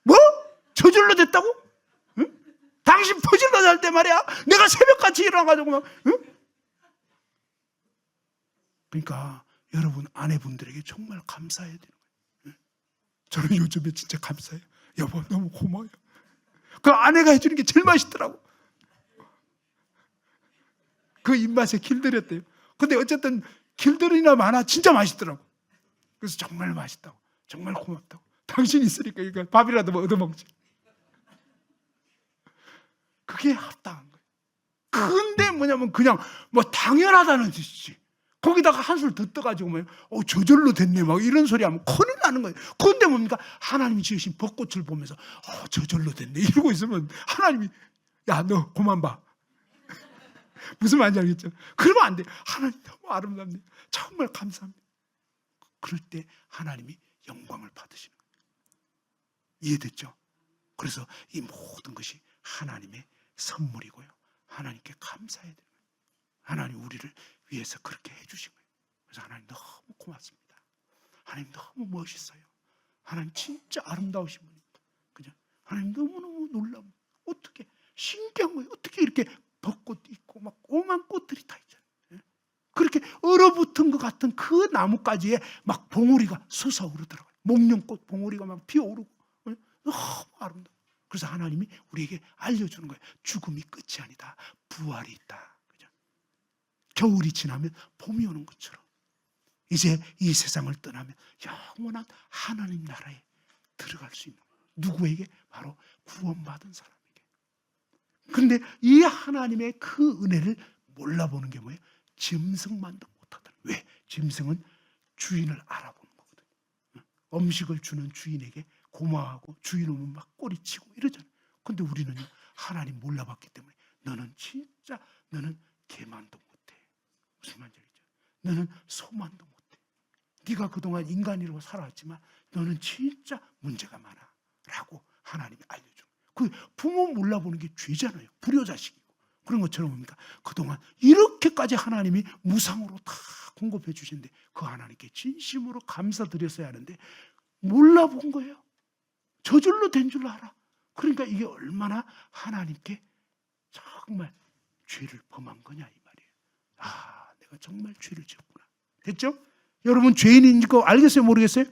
뭐? 저절로 됐다고? 응? 당신 퍼질러 잘 때 말이야 내가 새벽같이 일어나가지고 막 응? 그러니까 여러분 아내분들에게 정말 감사해야 되는 거예요. 저는 요즘에 진짜 감사해요. 여보 너무 고마워요. 그 아내가 해주는 게 제일 맛있더라고. 그 입맛에 길들였대요. 근데 어쨌든 길들이나 마나 진짜 맛있더라고. 그래서 정말 맛있다고, 정말 고맙다고. 당신 있으니까 이거 밥이라도 뭐 얻어먹지. 그게 합당한 거예요. 근데 뭐냐면 그냥 뭐 당연하다는 뜻이지. 거기다가 한술 더 떠가지고 뭐 저절로 됐네 막 이런 소리 하면 큰일 나는 거예요. 그런데 뭡니까? 하나님이 지으신 벚꽃을 보면서 저절로 됐네 이러고 있으면 하나님이 야 너 그만 봐. 무슨 말인지 알겠죠? 그러면 안 돼. 하나님 너무 아름답네요. 정말 감사합니다. 그럴 때 하나님이 영광을 받으시는 거예요. 이해됐죠? 그래서 이 모든 것이 하나님의 선물이고요. 하나님께 감사해야 돼요. 하나님 우리를 위해서 그렇게 해주신 거예요. 그래서 하나님 너무 고맙습니다. 하나님 너무 멋있어요. 하나님 진짜 아름다우신 분입니다. 그죠? 하나님 너무너무 놀라워. 어떻게 신기한 거예요. 어떻게 이렇게 벚꽃 있고 막 오만 꽃들이 다 있잖아요. 그렇게 얼어붙은 것 같은 그 나뭇가지에 막 봉우리가 솟아오르더라고요. 목련꽃 봉우리가 막 피어오르고 너무 아름다워. 그래서 하나님이 우리에게 알려주는 거예요. 죽음이 끝이 아니다. 부활이 있다. 그죠? 겨울이 지나면 봄이 오는 것처럼 이제 이 세상을 떠나면 영원한 하나님 나라에 들어갈 수 있는 거예요. 누구에게? 바로 구원받은 사람에게. 그런데 이 하나님의 그 은혜를 몰라보는 게 뭐예요? 짐승만도 못하다. 왜? 짐승은 주인을 알아보는 거거든요. 음식을 주는 주인에게 고마워하고 주인 오면 막 꼬리치고 이러잖아요. 그런데 우리는요, 하나님 몰라봤기 때문에 너는 진짜 너는 개만도 못해. 무슨 말인지 알겠죠? 너는 소만도 못해. 네가 그동안 인간이라고 살아왔지만 너는 진짜 문제가 많아 라고 하나님이 알려줘요. 그 부모 몰라보는 게 죄잖아요. 불효자식이고. 그런 것처럼 뭡니까? 그동안 이렇게까지 하나님이 무상으로 다 공급해 주시는데 그 하나님께 진심으로 감사드렸어야 하는데 몰라본 거예요. 저절로 된 줄 알아. 그러니까 이게 얼마나 하나님께 정말 죄를 범한 거냐 이 말이에요. 아, 내가 정말 죄를 지었구나. 됐죠? 여러분 죄인인 거 알겠어요? 모르겠어요?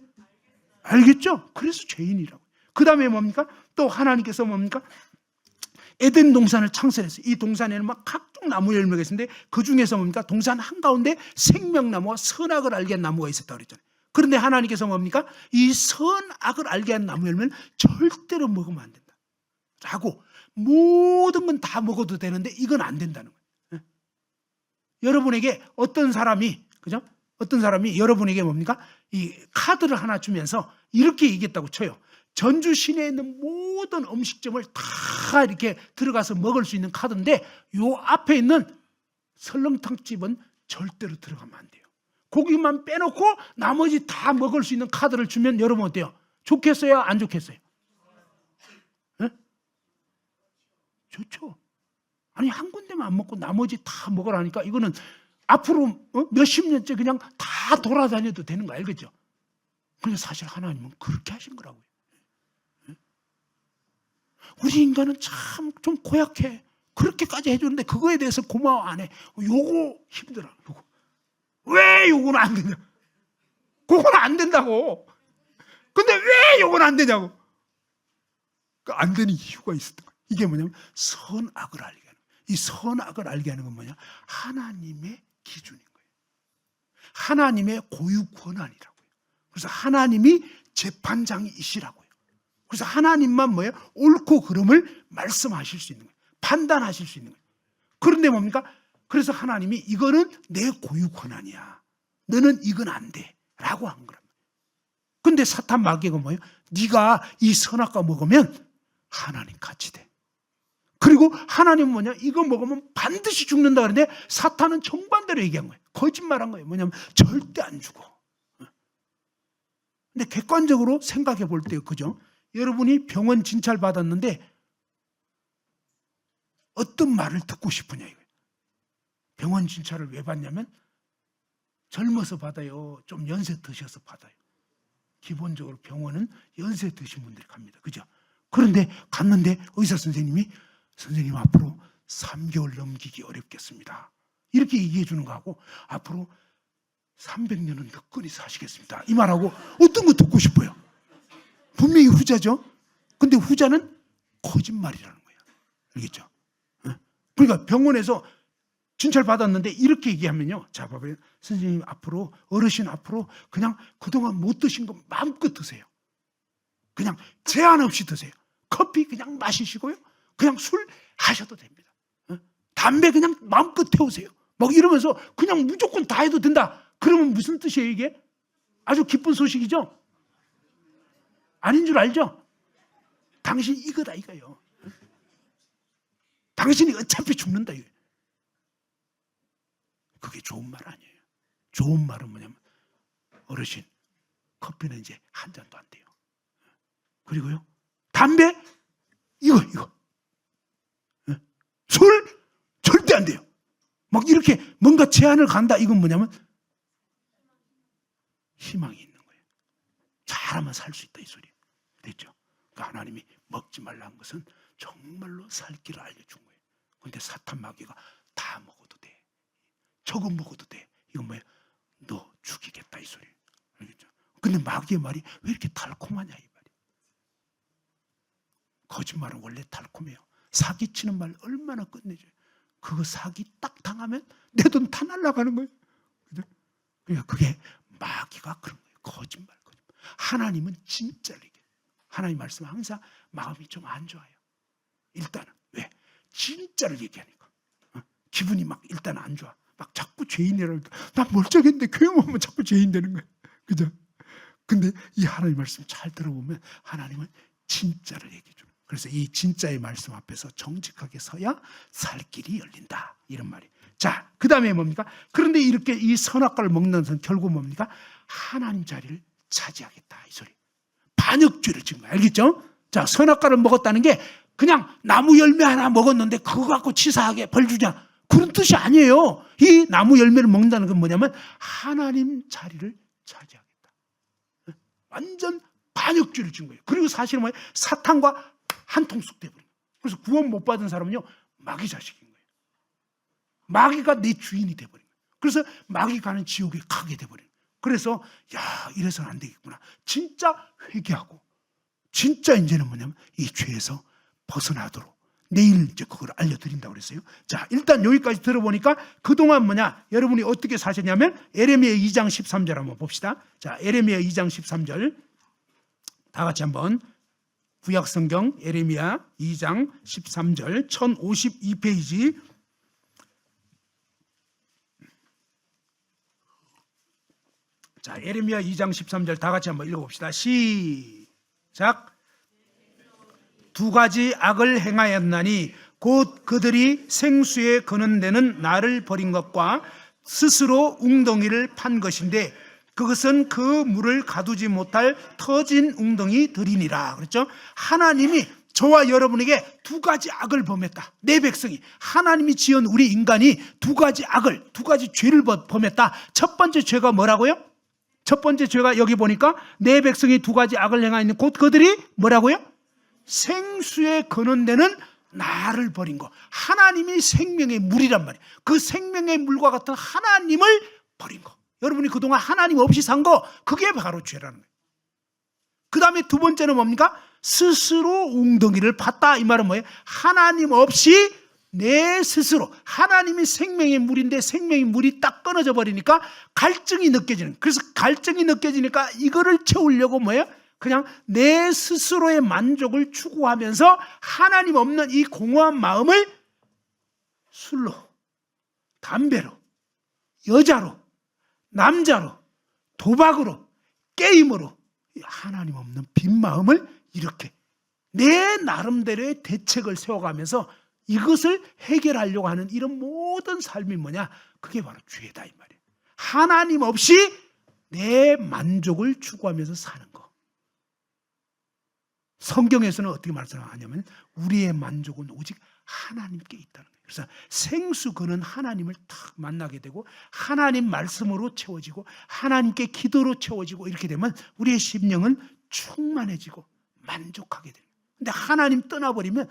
알겠죠? 그래서 죄인이라고. 그 다음에 뭡니까? 또 하나님께서 뭡니까? 에덴 동산을 창설했어요. 이 동산에는 막 각종 나무 열매가 있었는데 그 중에서 뭡니까? 동산 한가운데 생명나무와 선악을 알게 한 나무가 있었다고 그랬잖아요. 그런데 하나님께서 뭡니까? 이 선악을 알게 한 나무 열매는 절대로 먹으면 안 된다 라고 모든 건 다 먹어도 되는데 이건 안 된다는 거예요. 여러분에게 어떤 사람이 그죠? 어떤 사람이 여러분에게 뭡니까? 이 카드를 하나 주면서 이렇게 얘기했다고 쳐요. 전주 시내에 있는 모든 음식점을 다 이렇게 들어가서 먹을 수 있는 카드인데 요 앞에 있는 설렁탕집은 절대로 들어가면 안 돼요. 고기만 빼놓고 나머지 다 먹을 수 있는 카드를 주면 여러분 어때요? 좋겠어요? 안 좋겠어요? 네? 좋죠. 아니 한 군데만 안 먹고 나머지 다 먹으라니까 이거는 앞으로 몇십 년째 그냥 다 돌아다녀도 되는 거 알겠죠? 근데 사실 하나님은 그렇게 하신 거라고요. 우리 인간은 참 좀 고약해. 그렇게까지 해주는데 그거에 대해서 고마워 안 해. 요거 힘들어. 요거. 왜 요거는 안 되냐? 그거는 안 된다고. 근데 왜 요거는 안 되냐고. 안 되는 이유가 있었던 거예요. 이게 뭐냐면 선악을 알게 하는 거예요. 이 선악을 알게 하는 건 뭐냐? 하나님의 기준인 거예요. 하나님의 고유 권한이라고요. 그래서 하나님이 재판장이시라고요. 그래서 하나님만 뭐예요? 옳고 그름을 말씀하실 수 있는 거예요. 판단하실 수 있는 거예요. 그런데 뭡니까? 그래서 하나님이 이거는 내 고유 권한이야. 너는 이건 안 돼. 라고 한 거랍니다. 근데 사탄 마귀가 뭐예요? 네가 이 선악과 먹으면 하나님 같이 돼. 그리고 하나님은 뭐냐? 이거 먹으면 반드시 죽는다 그러는데 사탄은 정반대로 얘기한 거예요. 거짓말한 거예요. 뭐냐면 절대 안 죽어. 근데 객관적으로 생각해 볼 때 그죠? 여러분이 병원 진찰 받았는데 어떤 말을 듣고 싶으냐 이거예요. 병원 진찰을 왜 받냐면 젊어서 받아요. 좀 연세 드셔서 받아요. 기본적으로 병원은 연세 드신 분들이 갑니다. 그죠? 그런데 갔는데 의사 선생님이 선생님 앞으로 3개월 넘기기 어렵겠습니다. 이렇게 얘기해 주는 거하고 앞으로 300년은 더 사시겠습니다. 이 말하고 어떤 거 듣고 싶어요? 분명히 후자죠. 근데 후자는 거짓말이라는 거예요. 알겠죠? 그러니까 병원에서 진찰 받았는데 이렇게 얘기하면요. 자, 봐봐요. 선생님 앞으로 어르신 앞으로 그냥 그동안 못 드신 거 마음껏 드세요. 그냥 제한 없이 드세요. 커피 그냥 마시시고요. 그냥 술 하셔도 됩니다. 담배 그냥 마음껏 태우세요. 막 이러면서 그냥 무조건 다 해도 된다. 그러면 무슨 뜻이에요 이게? 아주 기쁜 소식이죠? 아닌 줄 알죠? 당신 이거다 이거예요. 당신이 어차피 죽는다 이거예요. 그게 좋은 말 아니에요. 좋은 말은 뭐냐면 어르신 커피는 이제 한 잔도 안 돼요. 그리고요 담배 이거 술 절대 안 돼요. 막 이렇게 뭔가 제한을 간다. 이건 뭐냐면 희망이 있는 거예요. 잘하면 살 수 있다 이 소리예요. 됐죠? 그러니까 하나님이 먹지 말라는 것은 정말로 살 길을 알려준 거예요. 그런데 사탄 마귀가 다 먹어도 돼. 저거 먹어도 돼. 이건 뭐예요? 너 죽이겠다 이 소리예요. 알겠죠? 근데 마귀의 말이 왜 이렇게 달콤하냐 이 말이에요. 거짓말은 원래 달콤해요. 사기치는 말 얼마나 끝내줘요. 그거 사기 딱 당하면 내 돈 다 날아가는 거예요. 그러니까 그게 마귀가 그런 거예요. 거짓말. 하나님은 진짜를 얘기해요. 하나님 말씀 항상 마음이 좀 안 좋아요. 일단은 왜? 진짜를 얘기하니까 기분이 막 일단 안 좋아. 막 자꾸 죄인이라고. 나 멀쩡했는데 교회 오면 자꾸 죄인 되는 거예요. 그죠? 근데 이 하나님 말씀 잘 들어보면 하나님은 진짜를 얘기해 줘요. 그래서 이 진짜의 말씀 앞에서 정직하게 서야 살 길이 열린다. 이런 말이에요. 자, 그 다음에 뭡니까? 그런데 이렇게 이 선악과를 먹는 것은 결국 뭡니까? 하나님 자리를 차지하겠다. 이 소리. 반역죄를 지은 거예요. 알겠죠? 자, 선악과를 먹었다는 게 그냥 나무 열매 하나 먹었는데 그거 갖고 치사하게 벌 주냐. 그런 뜻이 아니에요. 이 나무 열매를 먹는다는 건 뭐냐면 하나님 자리를 차지하겠다. 완전 반역죄를 지은 거예요. 그리고 사실은 뭐예요? 사탄과 한통속 돼버린 거예요. 그래서 구원 못 받은 사람은요 마귀 자식인 거예요. 마귀가 내 주인이 돼버린 거예요. 그래서 마귀 가는 지옥에 가게 돼버린 거예요. 그래서 야 이래서는 안 되겠구나. 진짜 회개하고 진짜 이제는 뭐냐면 이 죄에서 벗어나도록 내일 이제 그걸 알려드린다고 그랬어요. 자, 일단 여기까지 들어보니까 그동안 뭐냐 여러분이 어떻게 사셨냐면 에레미야 2장 13절 한번 봅시다. 자, 에레미야 2장 13절 다 같이 한번 구약성경 에레미야 2장 13절 1052페이지. 자, 에레미야 2장 13절 다 같이 한번 읽어봅시다. 시작. 두 가지 악을 행하였나니 곧 그들이 생수에 거는 데는 나를 버린 것과 스스로 웅덩이를 판 것인데 그것은 그 물을 가두지 못할 터진 웅덩이들이니라. 그렇죠? 하나님이 저와 여러분에게 두 가지 악을 범했다. 내 백성이 하나님이 지은 우리 인간이 두 가지 악을 두 가지 죄를 범했다. 첫 번째 죄가 뭐라고요? 첫 번째 죄가 여기 보니까 내 백성이 두 가지 악을 행하였니 곧 그들이 뭐라고요? 생수에 거는 데는 나를 버린 거. 하나님이 생명의 물이란 말이에요. 그 생명의 물과 같은 하나님을 버린 거. 여러분이 그동안 하나님 없이 산 거 그게 바로 죄라는 거예요. 그 다음에 두 번째는 뭡니까? 스스로 웅덩이를 팠다. 이 말은 뭐예요? 하나님 없이 내 스스로 하나님이 생명의 물인데 생명의 물이 딱 끊어져 버리니까 갈증이 느껴지는. 그래서 갈증이 느껴지니까 이거를 채우려고 뭐예요? 그냥 내 스스로의 만족을 추구하면서 하나님 없는 이 공허한 마음을 술로, 담배로, 여자로, 남자로, 도박으로, 게임으로 하나님 없는 빈 마음을 이렇게 내 나름대로의 대책을 세워가면서 이것을 해결하려고 하는 이런 모든 삶이 뭐냐? 그게 바로 죄다 이 말이에요. 하나님 없이 내 만족을 추구하면서 사는 거. 성경에서는 어떻게 말씀하냐면 우리의 만족은 오직 하나님께 있다는 거예요. 그래서 생수 그는 하나님을 탁 만나게 되고 하나님 말씀으로 채워지고 하나님께 기도로 채워지고 이렇게 되면 우리의 심령은 충만해지고 만족하게 돼요. 근데 하나님 떠나버리면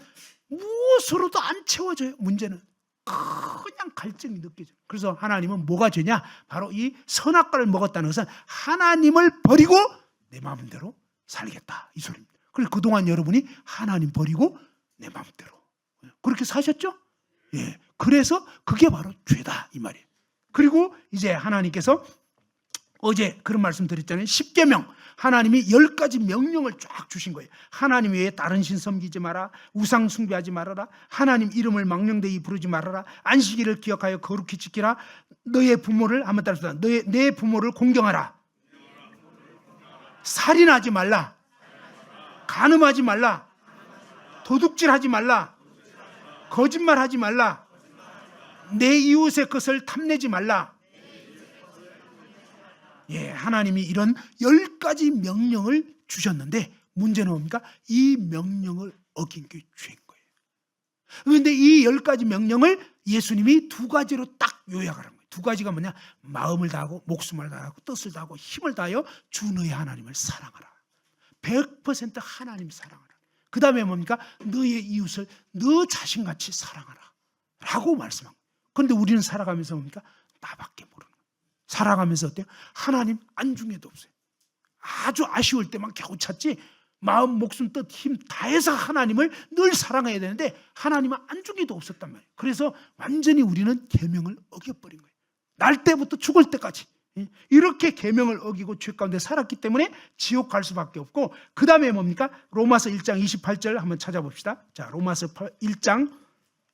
무엇으로도 안 채워져요. 문제는 그냥 갈증이 느껴져요. 그래서 하나님은 뭐가 죄냐? 바로 이 선악과를 먹었다는 것은 하나님을 버리고 내 마음대로 살겠다 이 소리입니다. 그래서 그동안 여러분이 하나님 버리고 내 마음대로 그렇게 사셨죠? 예. 그래서 그게 바로 죄다 이 말이에요. 그리고 이제 하나님께서 어제 그런 말씀 드렸잖아요. 10계명 하나님이 10가지 명령을 쫙 주신 거예요. 하나님 외에 다른 신 섬기지 마라. 우상 숭배하지 말아라. 하나님 이름을 망령되이 부르지 말아라. 안식일을 기억하여 거룩히 지키라. 너의 부모를 한번 따라서 내 부모를 공경하라. 살인하지 말라. 간음하지 말라. 도둑질하지 말라. 거짓말하지 말라. 내 이웃의 것을 탐내지 말라. 예, 하나님이 이런 10가지 명령을 주셨는데 문제는 뭡니까? 이 명령을 어긴 게 죄인 거예요. 그런데 이 10가지 명령을 예수님이 2가지로 딱 요약을 한 거예요. 2가지가 뭐냐? 마음을 다하고 목숨을 다하고 뜻을 다하고 힘을 다하여 주 너의 하나님을 사랑하라. 100% 하나님 사랑하라. 그 다음에 뭡니까? 너의 이웃을 너 자신같이 사랑하라 라고 말씀한 거예요. 그런데 우리는 살아가면서 뭡니까? 나밖에 모르는 거예요. 살아가면서 어때요? 하나님 안중에도 없어요. 아주 아쉬울 때만 겨우 찾지 마음, 목숨, 뜻, 힘 다해서 하나님을 늘 사랑해야 되는데 하나님은 안중에도 없었단 말이에요. 그래서 완전히 우리는 계명을 어겨버린 거예요. 날 때부터 죽을 때까지 이렇게 계명을 어기고 죄 가운데 살았기 때문에 지옥 갈 수밖에 없고, 그 다음에 뭡니까? 로마서 1장 28절 한번 찾아봅시다. 자, 로마서 1장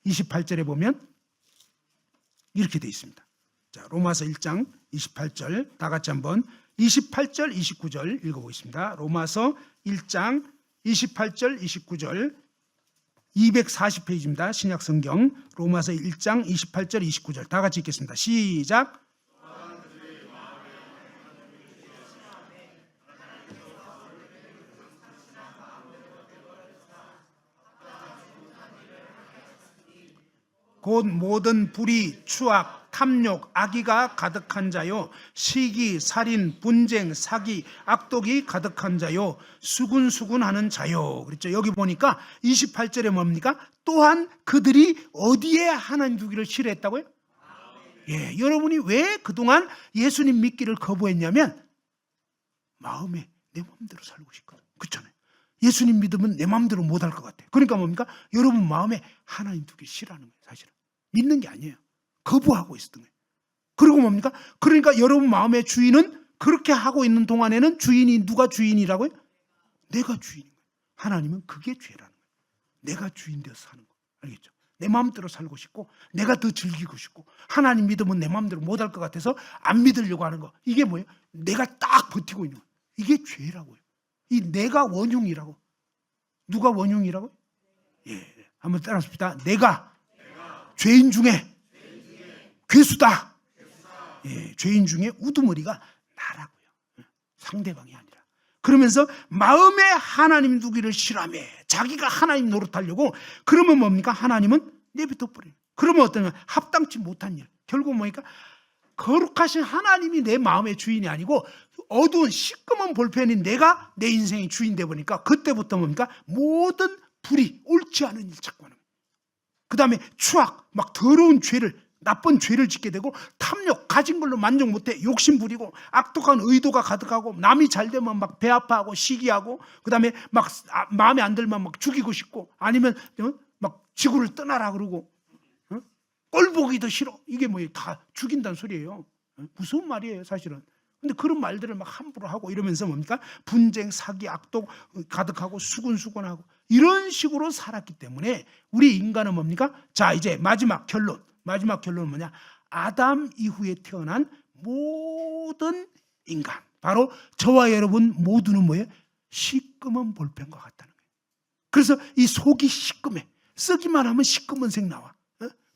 28절에 보면 이렇게 되어 있습니다. 자, 로마서 1장 28절 다 같이 한번 28절 29절 읽어보겠습니다. 로마서 1장 28절 29절 240페이지입니다. 신약성경 로마서 1장 28절 29절 다 같이 읽겠습니다. 시작. 곧 모든 불의, 추악, 탐욕, 악의가 가득한 자요, 시기, 살인, 분쟁, 사기, 악독이 가득한 자요, 수군수군하는 자요. 그렇죠? 여기 보니까 28절에 뭡니까? 또한 그들이 어디에 하나님 두기를 싫어했다고요? 예, 여러분이 왜 그동안 예수님 믿기를 거부했냐면 마음에 내 마음대로 살고 싶거든. 그렇잖아요. 예수님 믿으면 내 마음대로 못할 것 같아요. 그러니까 뭡니까? 여러분 마음에 하나님 두기 싫어하는 거예요. 사실은 믿는 게 아니에요. 거부하고 있었던 거예요. 그리고 뭡니까? 그러니까 여러분 마음의 주인은 그렇게 하고 있는 동안에는 주인이 누가 주인이라고요? 내가 주인인 거예요. 하나님은 그게 죄라는 거예요. 내가 주인 되어서 사는 거. 알겠죠? 내 마음대로 살고 싶고 내가 더 즐기고 싶고 하나님 믿으면 내 마음대로 못할 것 같아서 안 믿으려고 하는 거. 이게 뭐예요? 내가 딱 버티고 있는 거예요. 이게 죄라고요. 이 내가 원흉이라고. 누가 원흉이라고요? 예, 한번 따라합시다. 내가 죄인 중에 괴수다. 예, 죄인 중에 우두머리가 나라고요. 상대방이 아니라. 그러면서 마음에 하나님 두기를 싫어하며 자기가 하나님 노릇하려고 그러면 뭡니까? 하나님은 내버려 버려요. 그러면 어떠냐? 합당치 못한 일. 결국 뭡니까? 거룩하신 하나님이 내 마음의 주인이 아니고 어두운 시꺼먼 볼펜인 내가 내 인생의 주인 돼 보니까 그때부터 뭡니까? 모든 불이 옳지 않은 일 찾고 하는 거예요. 그 다음에 추악, 막 더러운 죄를, 나쁜 죄를 짓게 되고 탐욕, 가진 걸로 만족 못해 욕심 부리고 악독한 의도가 가득하고 남이 잘 되면 막 배 아파하고 시기하고 그 다음에 막 마음에 안 들면 막 죽이고 싶고 아니면 막 지구를 떠나라 그러고 꼴 보기 더 싫어. 이게 뭐예요? 다 죽인다는 소리예요. 무서운 말이에요 사실은. 근데 그런 말들을 막 함부로 하고 이러면서 뭡니까? 분쟁, 사기, 악독 가득하고 수군수군하고 이런 식으로 살았기 때문에 우리 인간은 뭡니까? 자, 이제 마지막 결론은 뭐냐? 아담 이후에 태어난 모든 인간, 바로 저와 여러분 모두는 뭐예요? 시꺼먼 볼펜과 같다는 거예요. 그래서 이 속이 시꺼매. 쓰기만 하면 시꺼먼 색 나와.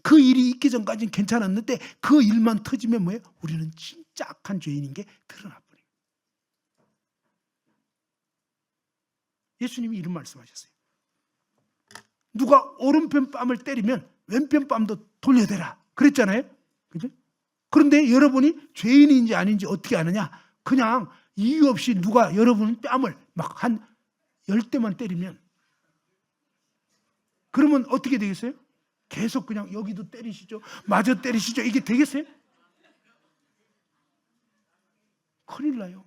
그 일이 있기 전까지는 괜찮았는데 그 일만 터지면 뭐예요? 우리는 진짜 악한 죄인인 게 드러나버려요. 예수님이 이런 말씀하셨어요. 누가 오른편 뺨을 때리면 왼편 뺨도 돌려대라 그랬잖아요. 그죠? 그런데 여러분이 죄인인지 아닌지 어떻게 아느냐? 그냥 이유 없이 누가 여러분 뺨을 막 한 10대만 때리면 그러면 어떻게 되겠어요? 계속 그냥 여기도 때리시죠. 마저 때리시죠. 이게 되겠어요? 큰일 나요.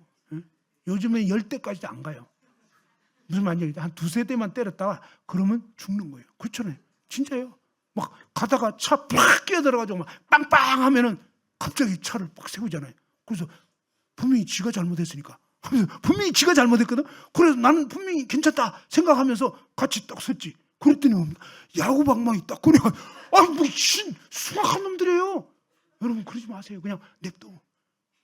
요즘엔 10대까지도 안 가요. 무슨 말인지 한 2-3대만 때렸다가 그러면 죽는 거예요. 그렇잖아요. 진짜요. 막 가다가 차 팍 끼어들어가지고 막 빵빵 하면은 갑자기 차를 막 세우잖아요. 그래서 분명히 지가 잘못했으니까. 분명히 지가 잘못했거든. 그래서 나는 분명히 괜찮다 생각하면서 같이 딱 섰지. 그랬더니 야구방망이 딱 그래. 뭐 수학한 놈들이에요. 여러분 그러지 마세요. 그냥 냅둬.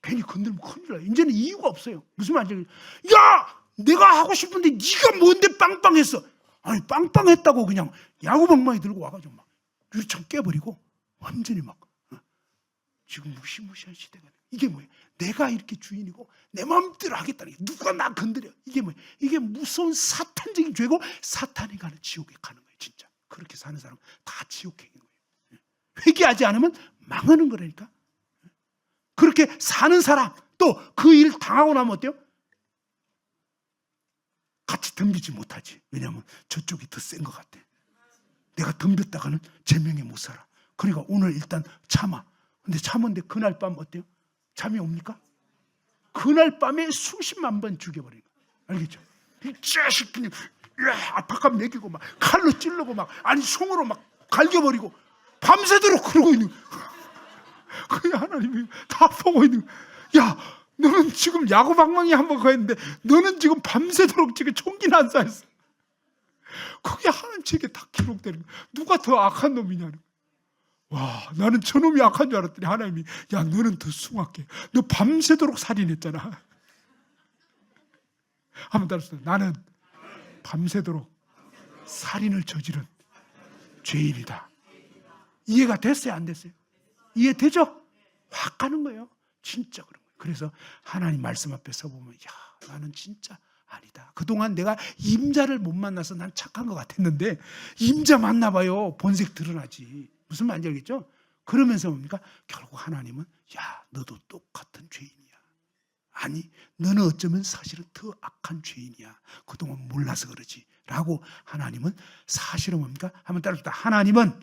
괜히 건들면 큰일 나요. 이제는 이유가 없어요. 무슨 말인지. 야! 내가 하고 싶은데 네가 뭔데 빵빵했어. 아니 빵빵했다고 그냥 야구방망이 들고 와가지고 막 유리창 깨버리고 완전히 막 지금 무시무시한 시대가 이게 뭐예요? 내가 이렇게 주인이고 내 마음대로 하겠다는 게 누가 나 건드려? 이게 뭐예요? 이게 무서운 사탄적인 죄고 사탄이 가는 지옥에 가는 거예요. 진짜 그렇게 사는 사람 다 지옥에 있는 거예요. 회개하지 않으면 망하는 거라니까. 그렇게 사는 사람 또 그 일 당하고 나면 어때요? 같이 덤비지 못하지. 왜냐하면 저쪽이 더 센 것 같아. 내가 덤볐다가는 제명에 못 살아. 그러니까 오늘 일단 참아. 근데 참았는데 그날 밤 어때요? 잠이 옵니까? 그날 밤에 수십만 번 죽여버리는 거야. 알겠죠? 이 자식 그냥 압박감 매기고 막 칼로 찌르고 막 아니 송으로 막 갈겨버리고 밤새도록 그러고 있는 거야. 그 하나님이 다 보고 있는 거야. 야 너는 지금 야구방망이 한번 가했는데 너는 지금 밤새도록 지금 총기나 안 쏴있어. 그게 하나님 책에 다 기록되는 거야. 누가 더 악한 놈이냐는 거야. 와, 나는 저놈이 악한 줄 알았더니 하나님이 야 너는 더 숭악해. 너 밤새도록 살인했잖아. 한번 따라서 나는 밤새도록 살인을 저지른 죄인이다. 이해가 됐어요? 안 됐어요? 이해되죠? 확 가는 거예요. 진짜 그런 거예요. 그래서 하나님 말씀 앞에 서보면 야 나는 진짜 아니다. 그동안 내가 임자를 못 만나서 난 착한 것 같았는데 임자 만나봐요. 본색 드러나지. 무슨 말인지 알겠죠? 그러면서 뭡니까? 결국 하나님은 야 너도 똑같은 죄인이야. 아니 너는 어쩌면 사실은 더 악한 죄인이야. 그동안 몰라서 그러지 라고 하나님은 사실은 뭡니까? 한번 따라합시다. 하나님은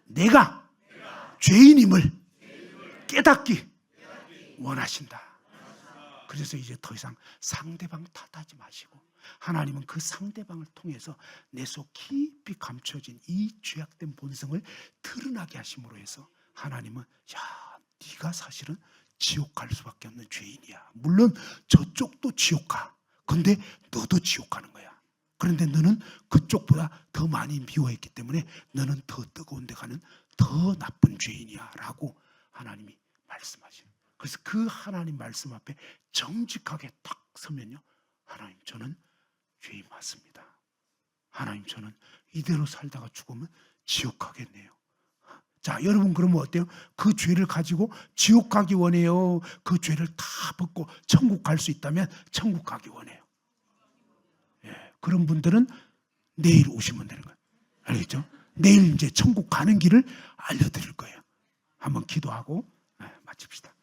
내가 죄인임을 깨닫기 원하신다. 그래서 이제 더 이상 상대방 탓하지 마시고 하나님은 그 상대방을 통해서 내 속 깊이 감춰진 이 죄악된 본성을 드러나게 하심으로 해서 하나님은 야 네가 사실은 지옥 갈 수밖에 없는 죄인이야. 물론 저쪽도 지옥 가. 근데 너도 지옥 가는 거야. 그런데 너는 그쪽보다 더 많이 미워했기 때문에 너는 더 뜨거운 데 가는 더 나쁜 죄인이야 라고 하나님이 말씀하시는. 그래서 그 하나님 말씀 앞에 정직하게 딱 서면요 하나님 저는 죄인 맞습니다. 하나님 저는 이대로 살다가 죽으면 지옥 가겠네요. 자 여러분 그러면 어때요? 그 죄를 가지고 지옥 가기 원해요? 그 죄를 다 벗고 천국 갈 수 있다면 천국 가기 원해요? 예, 그런 분들은 내일 오시면 되는 거예요. 알겠죠? 내일 이제 천국 가는 길을 알려드릴 거예요. 한번 기도하고 마칩시다.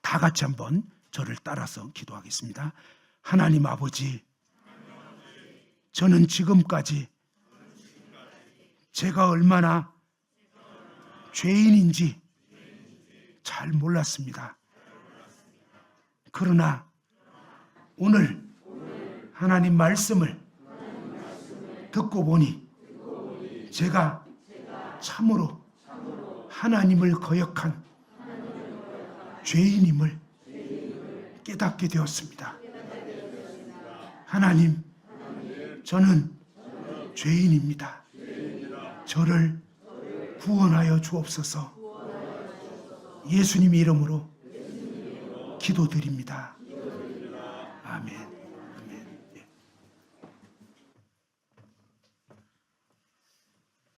다 같이 한번 저를 따라서 기도하겠습니다. 하나님 아버지, 저는 지금까지 제가 얼마나 죄인인지 잘 몰랐습니다. 그러나 오늘 하나님 말씀을 듣고 보니 제가 참으로 하나님을 거역한 죄인임을 깨닫게 되었습니다. 하나님, 저는 죄인입니다. 저를 구원하여 주옵소서. 예수님 이름으로 기도드립니다. 아멘.